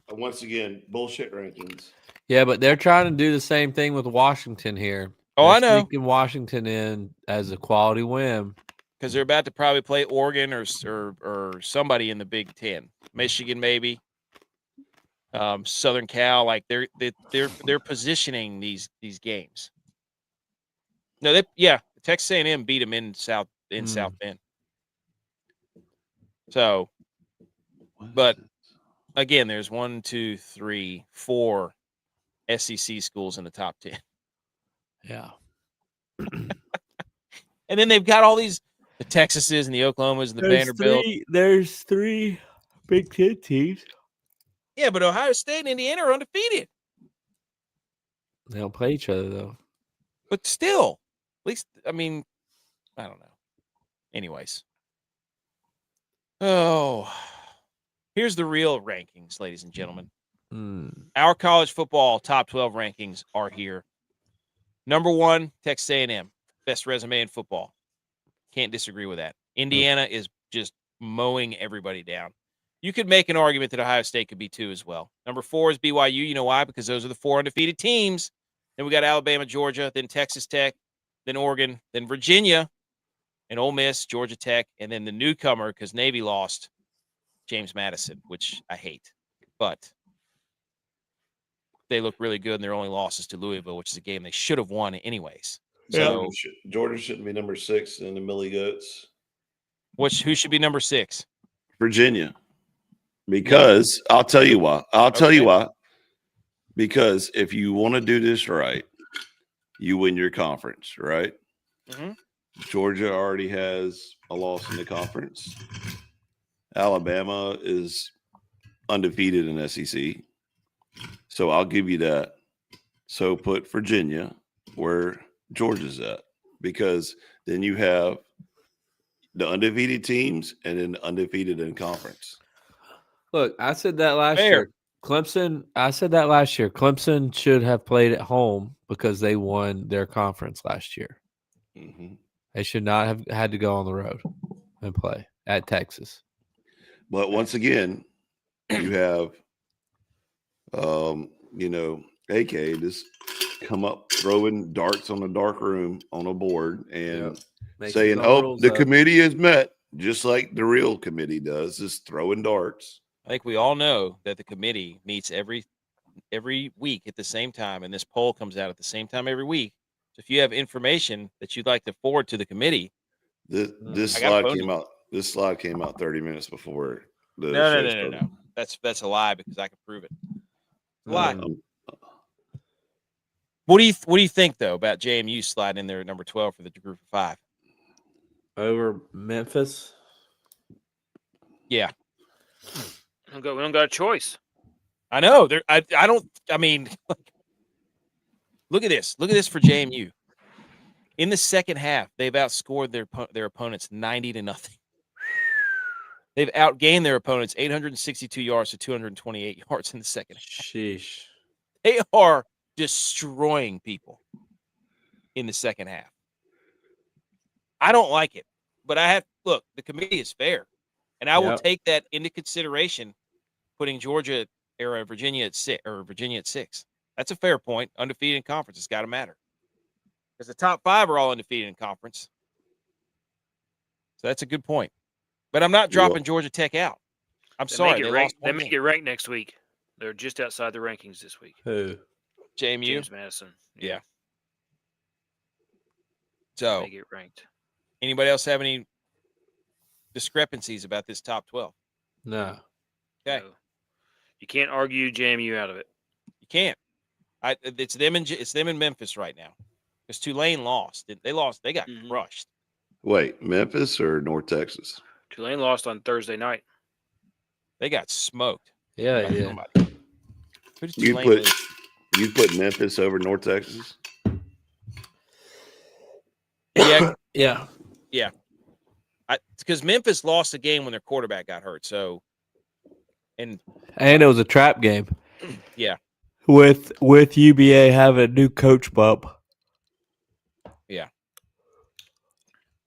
once again, bullshit rankings. Yeah, but they're trying to do the same thing with Washington here. Oh, they're I know. Sneaking Washington in as a quality win because they're about to probably play Oregon or somebody in the Big Ten, Michigan maybe, Southern Cal. Like they're positioning these games. No, Texas A&M beat them in South Bend. So, but again, there's 1, 2, 3, 4 SEC schools in the top 10. Yeah. And then they've got all these the Texases and the Oklahomas and the Vanderbilt. There's 3 Big Ten teams. Yeah, but Ohio State and Indiana are undefeated. They don't play each other though. But still, at least I mean, I don't know. Anyways. Oh, here's the real rankings, ladies and gentlemen. Our college football top 12 rankings are here. Number 1, Texas A&M, best resume in football. Can't disagree with that. Indiana is just mowing everybody down. You could make an argument that Ohio State could be 2 as well. Number 4 is BYU. You know why? Because those are the 4 undefeated teams. Then we got Alabama, Georgia, then Texas Tech, then Oregon, then Virginia, and Ole Miss, Georgia Tech, and then the newcomer, because Navy lost, James Madison, which I hate. But they look really good, and their only losses to Louisville, which is a game they should have won anyways. So Georgia shouldn't be number 6 in the Millie Goats. Who should be number 6? Virginia. Because I'll tell you why. Tell you why. Because if you want to do this right, you win your conference, right? Mm-hmm. Georgia already has a loss in the conference. Alabama is undefeated in SEC. So I'll give you that. So put Virginia where Georgia's at, because then you have the undefeated teams and then undefeated in conference. Look, I said that last year. Clemson should have played at home because they won their conference last year. Mm-hmm. They should not have had to go on the road and play at Texas. But once again, you have, AK just come up throwing darts on a dark room on a board and saying, the committee is met, just like the real committee does, just throwing darts. I think we all know that the committee meets every week at the same time, and this poll comes out at the same time every week. So if you have information that you'd like to forward to the committee, This I got a slide podium. came out. This slide came out 30 minutes before the No. show started. That's a lie because I can prove it. It's a lie. Um, What do you think though about JMU sliding in there at number 12 for the group of 5? Over Memphis. Yeah, We don't got a choice. I know. I don't. I mean, look at this. Look at this for JMU. In the second half, they've outscored their opponents 90-0. They've outgained their opponents 862 yards to 228 yards in the second half. Sheesh. They are destroying people in the second half. I don't like it, but look, the committee is fair, and I will take that into consideration, putting Virginia at 6. That's a fair point. Undefeated in conference, it's got to matter because the top 5 are all undefeated in conference. So that's a good point. But I'm not dropping Georgia Tech out. I'm sorry. They may get ranked next week. They're just outside the rankings this week. Who? JMU? James Madison. Yeah. So, they get ranked. Anybody else have any discrepancies about this top 12? No. Okay. No. You can't argue JMU out of it. You can't. It's them in Memphis right now. Because Tulane lost. They lost. They got crushed. Wait, Memphis or North Texas? Tulane lost on Thursday night. They got smoked. Yeah, yeah. Who did You Tulane put lose? you put Memphis over North Texas? Yeah. Yeah. Yeah. Because Memphis lost a game when their quarterback got hurt. So, and it was a trap game. Yeah. With UBA having a new coach bump. Yeah.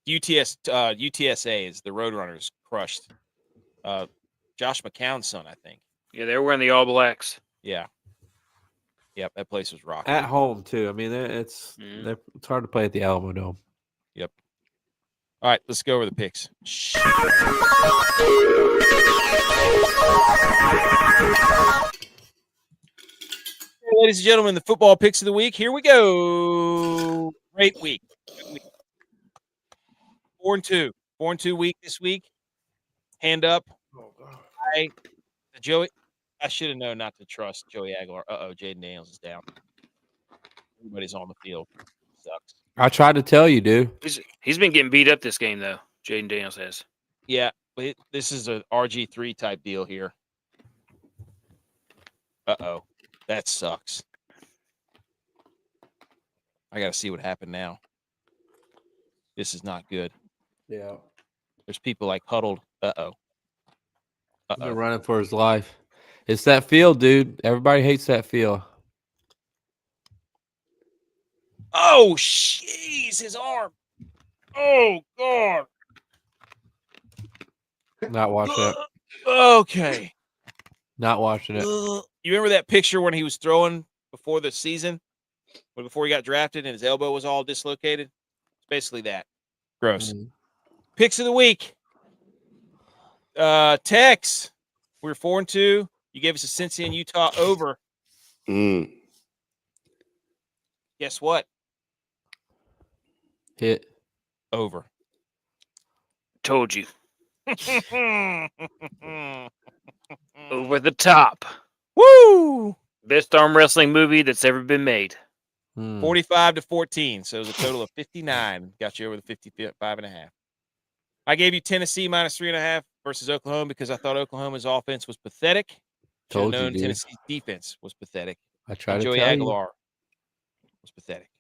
UTSA is the Roadrunners crushed. Josh McCown's son, I think. Yeah, they were wearing the All Blacks. Yeah. Yep, that place was rocking. At home, too. I mean, it's hard to play at the Alamo Dome. Yep. All right, let's go over the picks. Ladies and gentlemen, the football picks of the week. Here we go. Great week. 4-2. 4-2 week this week. Hand up. Joey. I should have known not to trust Joey Aguilar. Jaden Daniels is down. Everybody's on the field. Sucks. I tried to tell you, dude. He's been getting beat up this game, though. Jaden Daniels has. Yeah, but this is a RG3 type deal here. That sucks. I got to see what happened now. This is not good. Yeah. There's people like huddled. They're running for his life. It's that field, dude. Everybody hates that field. Oh, jeez, his arm. Oh, God. Not watching it. Okay. Not watching it. You remember that picture when he was throwing before the season? Before he got drafted and his elbow was all dislocated? It's basically that. Gross. Picks of the week. Tex. We were 4-2. You gave us a Cincy and Utah over. Guess what? Hit. Over. Told you. Over the top. Woo! Best arm wrestling movie that's ever been made. 45-14. So it was a total of 59. Got you over the 55.5. I gave you Tennessee minus 3.5 versus Oklahoma because I thought Oklahoma's offense was pathetic. Told you, dude. Tennessee's defense was pathetic. I tried to Joey tell Aguilar was pathetic.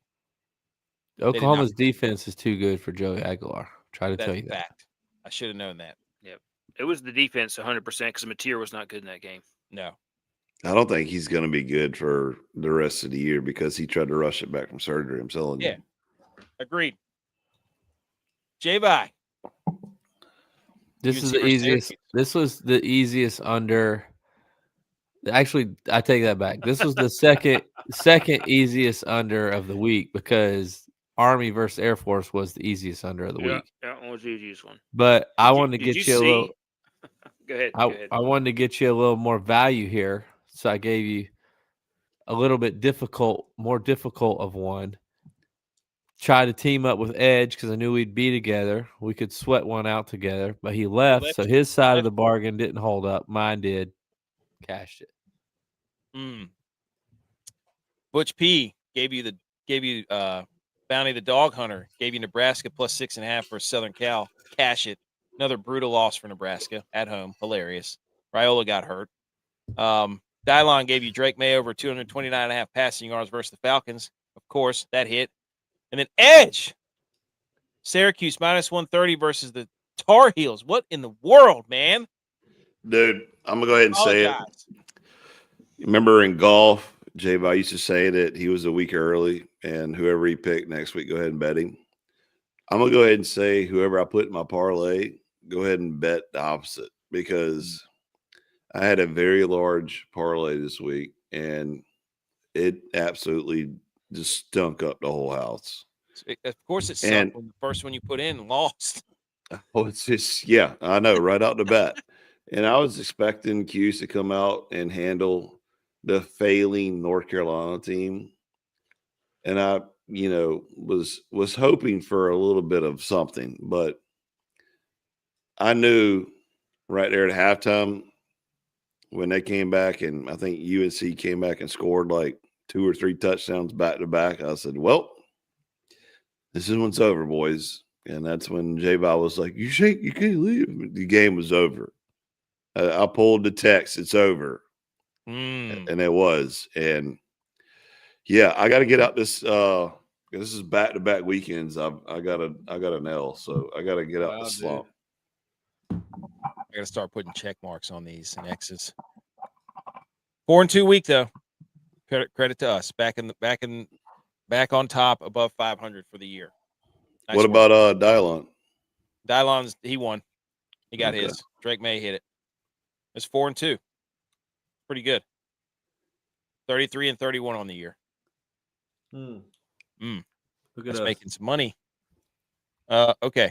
Oklahoma's defense is too good for Joey Aguilar. Try to tell you that. Fact. I should have known that. Yep. It was the defense 100% because Mateer was not good in that game. No. I don't think he's going to be good for the rest of the year because he tried to rush it back from surgery. I'm telling you. Yeah. Agreed. J-Bye. This is the easiest. This was the easiest under. Actually, I take that back. This was the second easiest under of the week because Army versus Air Force was the easiest under of the week. That one was the easiest one. But I wanted to get you a little. Go ahead. I wanted to get you a little more value here, so I gave you a little bit more difficult of one. tried to team up with Edge because I knew we'd be together. We could sweat one out together, but he left, so his side of the bargain didn't hold up. Mine did. Cashed it. ButchP gave you Bounty the Dog Hunter, gave you Nebraska plus 6.5 for Southern Cal. Cash it. Another brutal loss for Nebraska at home. Hilarious. Raiola got hurt. DYLON gave you Drake May over 229.5 passing yards versus the Falcons. Of course, that hit. And then Edge, Syracuse minus 130 versus the Tar Heels. What in the world, man? Dude, I'm going to go ahead and say it. Remember in golf, J-Ball used to say that he was a week early, and whoever he picked next week, go ahead and bet him. I'm going to go ahead and say whoever I put in my parlay, go ahead and bet the opposite, because I had a very large parlay this week, and it absolutely just stunk up the whole house. Of course it sucked when the first one you put in lost. Oh, it's just, yeah, I know, right out the bat. And I was expecting Cuse to come out and handle the failing North Carolina team. And I, was hoping for a little bit of something, but I knew right there at halftime when they came back, and I think UNC came back and scored like 2 or 3 touchdowns back to back. I said, well, this is when's over, boys. And that's when J-Ball was like, you can't leave. The game was over. I pulled the text. It's over. And it was. And yeah, I got to get out this. This is back-to-back weekends. I got an L, so I got to get out the slump. I got to start putting check marks on these and X's. 4-2 week though. Credit to us. Back on top, above 500 for the year. Nice what work. about DYLON? DYLON's he won. He got his. Drake May hit it. It's 4-2. Pretty good. 33-31 on the year. Look at That's us. making some money. Okay.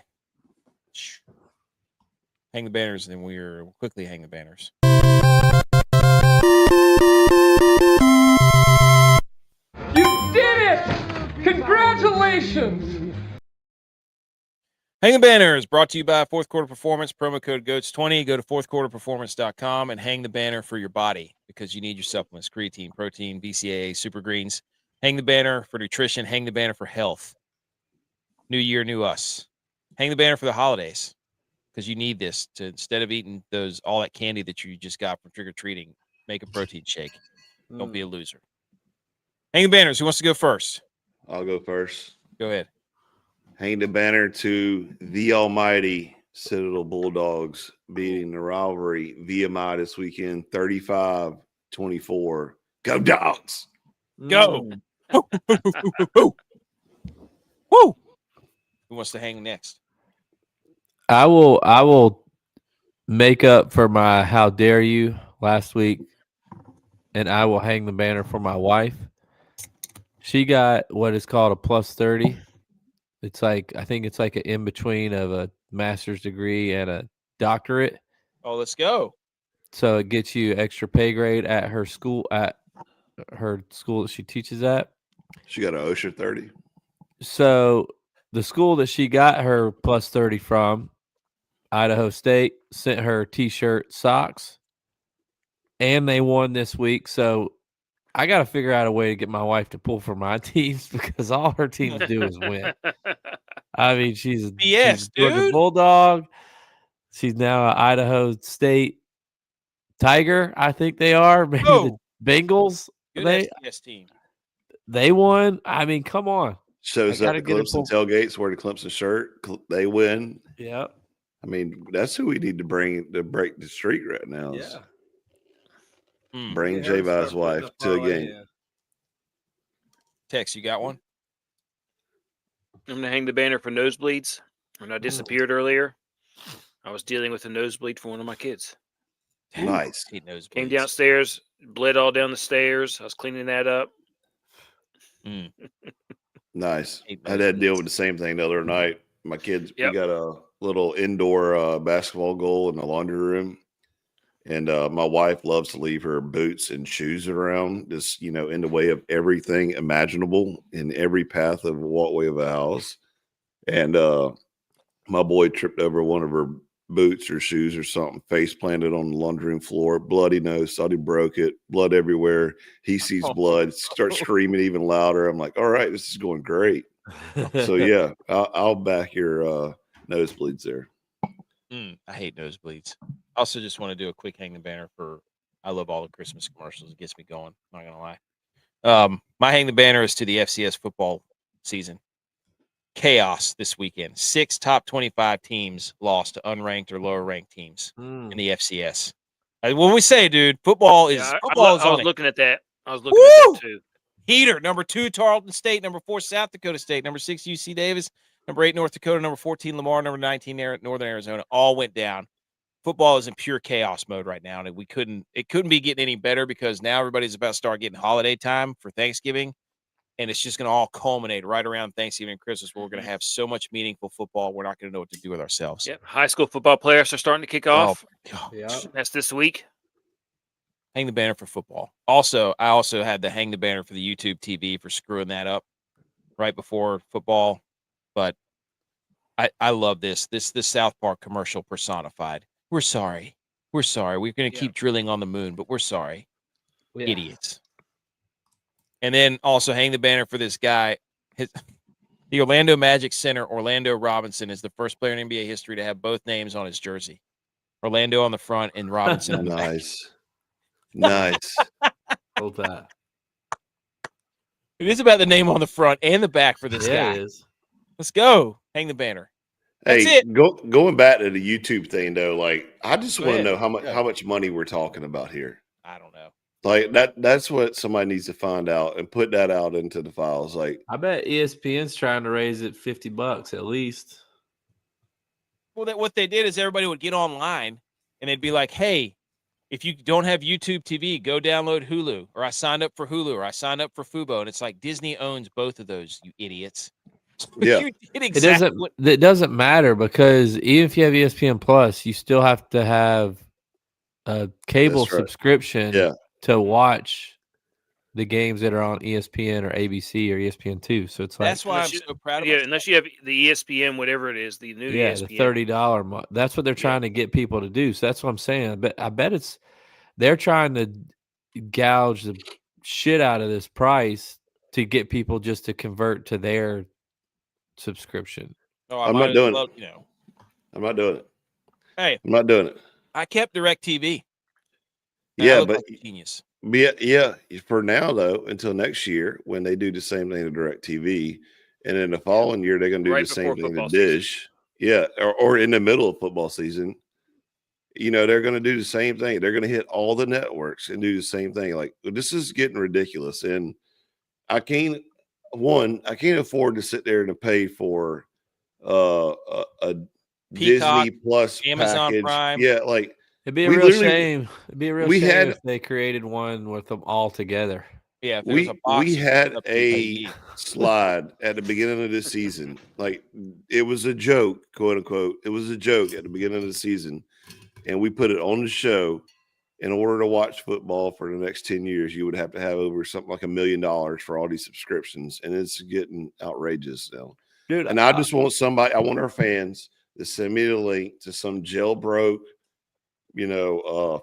Hang the banners, and we'll quickly hang the banners. You did it! Congratulations! Hang the banners brought to you by Fourth Quarter Performance. Promo code GOATS20. Go to fourthquarterperformance.com and hang the banner for your body because you need your supplements, creatine, protein, BCAA, super greens. Hang the banner for nutrition. Hang the banner for health. New year, new us. Hang the banner for the holidays because you need this to, instead of eating all that candy that you just got from trick-or-treating, make a protein shake. Don't be a loser. Hang the banners. Who wants to go first? I'll go first. Go ahead. Hang the banner to the almighty Citadel Bulldogs beating the rivalry VMI this weekend, 35-24. Go Dogs! Go! Woo! Woo! Who wants to hang next? I will make up for my how dare you last week, and I will hang the banner for my wife. She got what is called a plus 30. It's like, I think it's like an in-between of a master's degree and a doctorate. Oh, let's go. So it gets you extra pay grade at her school that she teaches at. She got an OSHA 30. So the school that she got her plus 30 from, Idaho State, sent her T-shirt, socks, and they won this week. So I got to figure out a way to get my wife to pull for my teams because all her teams do is win. I mean, she's a Georgia Bulldog. She's now an Idaho State Tiger, I think they are. Maybe the Bengals. Good SDS team. They won. I mean, come on. Shows up at Clemson tailgates, wear the Clemson shirt. They win. Yeah. I mean, that's who we need to bring to break the streak right now. Yeah. Bring J-Vi's wife to a game. Yeah. Tex, you got one? I'm going to hang the banner for nosebleeds. When I disappeared earlier, I was dealing with a nosebleed for one of my kids. Nice. Came downstairs, bled all down the stairs. I was cleaning that up. Nice. I had to deal with the same thing the other night. My kids, we got a little indoor basketball goal in the laundry room. And my wife loves to leave her boots and shoes around, just, in the way of everything imaginable in every path of a walkway of a house. And my boy tripped over one of her boots or shoes or something, face planted on the laundry room floor, bloody nose, thought he broke it, blood everywhere. He sees blood, starts screaming even louder. I'm like, all right, this is going great. So yeah, I'll back your nosebleeds there. I hate nosebleeds. I also just want to do a quick hang the banner I love all the Christmas commercials. It gets me going. Not gonna lie. My hang the banner is to the FCS football season. Chaos this weekend. 6 top 25 teams lost to unranked or lower ranked teams in the FCS. When we say, dude, football is I on was looking at that. I was looking at that too. Heater. Number 2, Tarleton State. Number 4, South Dakota State. Number 6, UC Davis. Number 8, North Dakota. Number 14, Lamar. Number 19, Northern Arizona. All went down. Football is in pure chaos mode right now, and it couldn't be getting any better because now everybody's about to start getting holiday time for Thanksgiving. And it's just going to all culminate right around Thanksgiving and Christmas, where we're going to have so much meaningful football, we're not going to know what to do with ourselves. Yep. High school football players are starting to kick off. Yeah. That's this week. Hang the banner for football. I also had to hang the banner for the YouTube TV for screwing that up right before football. But I love this. This South Park commercial personified. We're sorry. We're sorry. We're going to keep drilling on the moon, but we're sorry. Yeah. Idiots. And then also hang the banner for this guy. The Orlando Magic center, Orlando Robinson, is the first player in NBA history to have both names on his jersey. Orlando on the front and Robinson on the back. Nice. Hold that. It is about the name on the front and the back for this guy. It is. Let's go. Hang the banner. That's hey, it. Going back to the YouTube thing though, like I just want to know how much money we're talking about here. I don't know. Like that's what somebody needs to find out and put that out into the files. Like I bet ESPN's trying to raise it $50 at least. Well, what they did is everybody would get online and they'd be like, hey, if you don't have YouTube TV, go download Hulu, or I signed up for Hulu, or I signed up for Fubo. And it's like Disney owns both of those, you idiots. Yeah. It doesn't matter because even if you have ESPN Plus, you still have to have a cable subscription to watch the games that are on ESPN or ABC or ESPN2. So it's like that's why I'm so proud of unless you have the ESPN, whatever it is, the new ESPN. The $30 that's what they're trying to get people to do. So that's what I'm saying. But I bet they're trying to gouge the shit out of this price to get people just to convert to their subscription. Oh, I'm not doing it. I'm not doing it. Hey, I'm not doing it. I kept DirecTV. Yeah, but like genius. Yeah. For now though, until next year when they do the same thing to DirecTV, and in the following year they're going to do the same thing to Dish. Yeah, or in the middle of football season, they're going to do the same thing. They're going to hit all the networks and do the same thing. Like this is getting ridiculous, and I can't afford to sit there and pay for a Peacock, Disney Plus Amazon package. Prime. Yeah, like it'd be a real shame. It'd be a real shame if they created one with them all together. Yeah, we had a slide at the beginning of this season. Like it was a joke, quote unquote. It was a joke at the beginning of the season, and we put it on the show. In order to watch football for the next 10 years, you would have to have over something like $1 million for all these subscriptions, and it's getting outrageous now. Dude, and I just want I want our fans to send me the link to some jailbroke,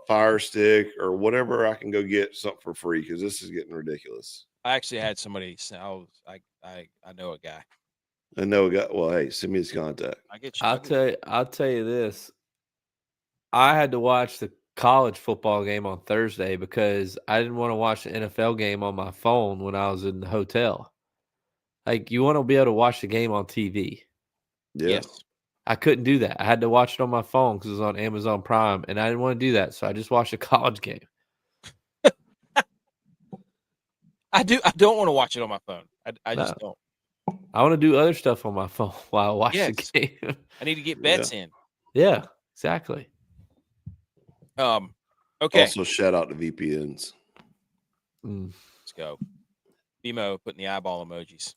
Fire Stick or whatever I can go get something for free because this is getting ridiculous. I actually had somebody. I know a guy. I know a guy. Well, hey, send me his contact. I'll tell you this. I had to watch the college football game on Thursday because I didn't want to watch the NFL game on my phone when I was in the hotel. Like you want to be able to watch the game on TV. Yeah. Yes. I couldn't do that. I had to watch it on my phone because it was on Amazon Prime, and I didn't want to do that, so I just watched a college game. I don't want to watch it on my phone. I just don't. I want to do other stuff on my phone while I watch the game. I need to get bets in. Yeah, exactly. Okay. Also, shout out to VPNs. Let's go. BMO putting the eyeball emojis.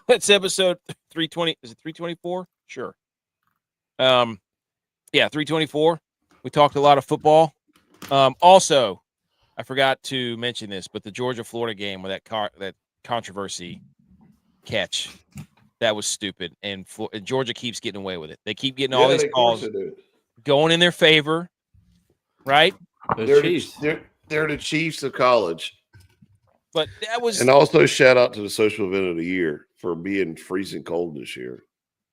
That's episode 320. Is it 324? Sure. Yeah, 324. We talked a lot of football. Also, I forgot to mention this, but the Georgia-Florida game with that controversy catch, that was stupid. And Georgia keeps getting away with it. They keep getting all these calls going in their favor, right? They're the Chiefs of college. But that was, and also shout out to the social event of the year for being freezing cold this year.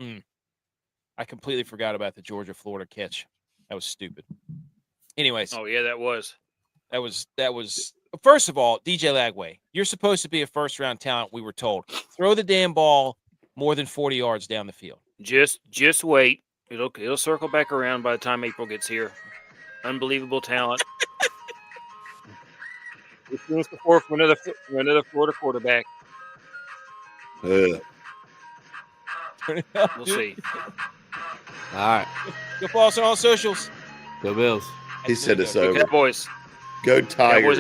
I completely forgot about the Georgia-Florida catch. That was stupid. Anyways. Oh yeah, that was. First of all, DJ Lagway, you're supposed to be a first-round talent. We were told throw the damn ball more than 40 yards down the field. Just wait. It'll circle back around by the time April gets here. Unbelievable talent. We've seen this before from another Florida quarterback. We'll see. All right. Go follow us on all socials. Go Bills. He said it's over. Cowboys. Go Tigers. Cowboys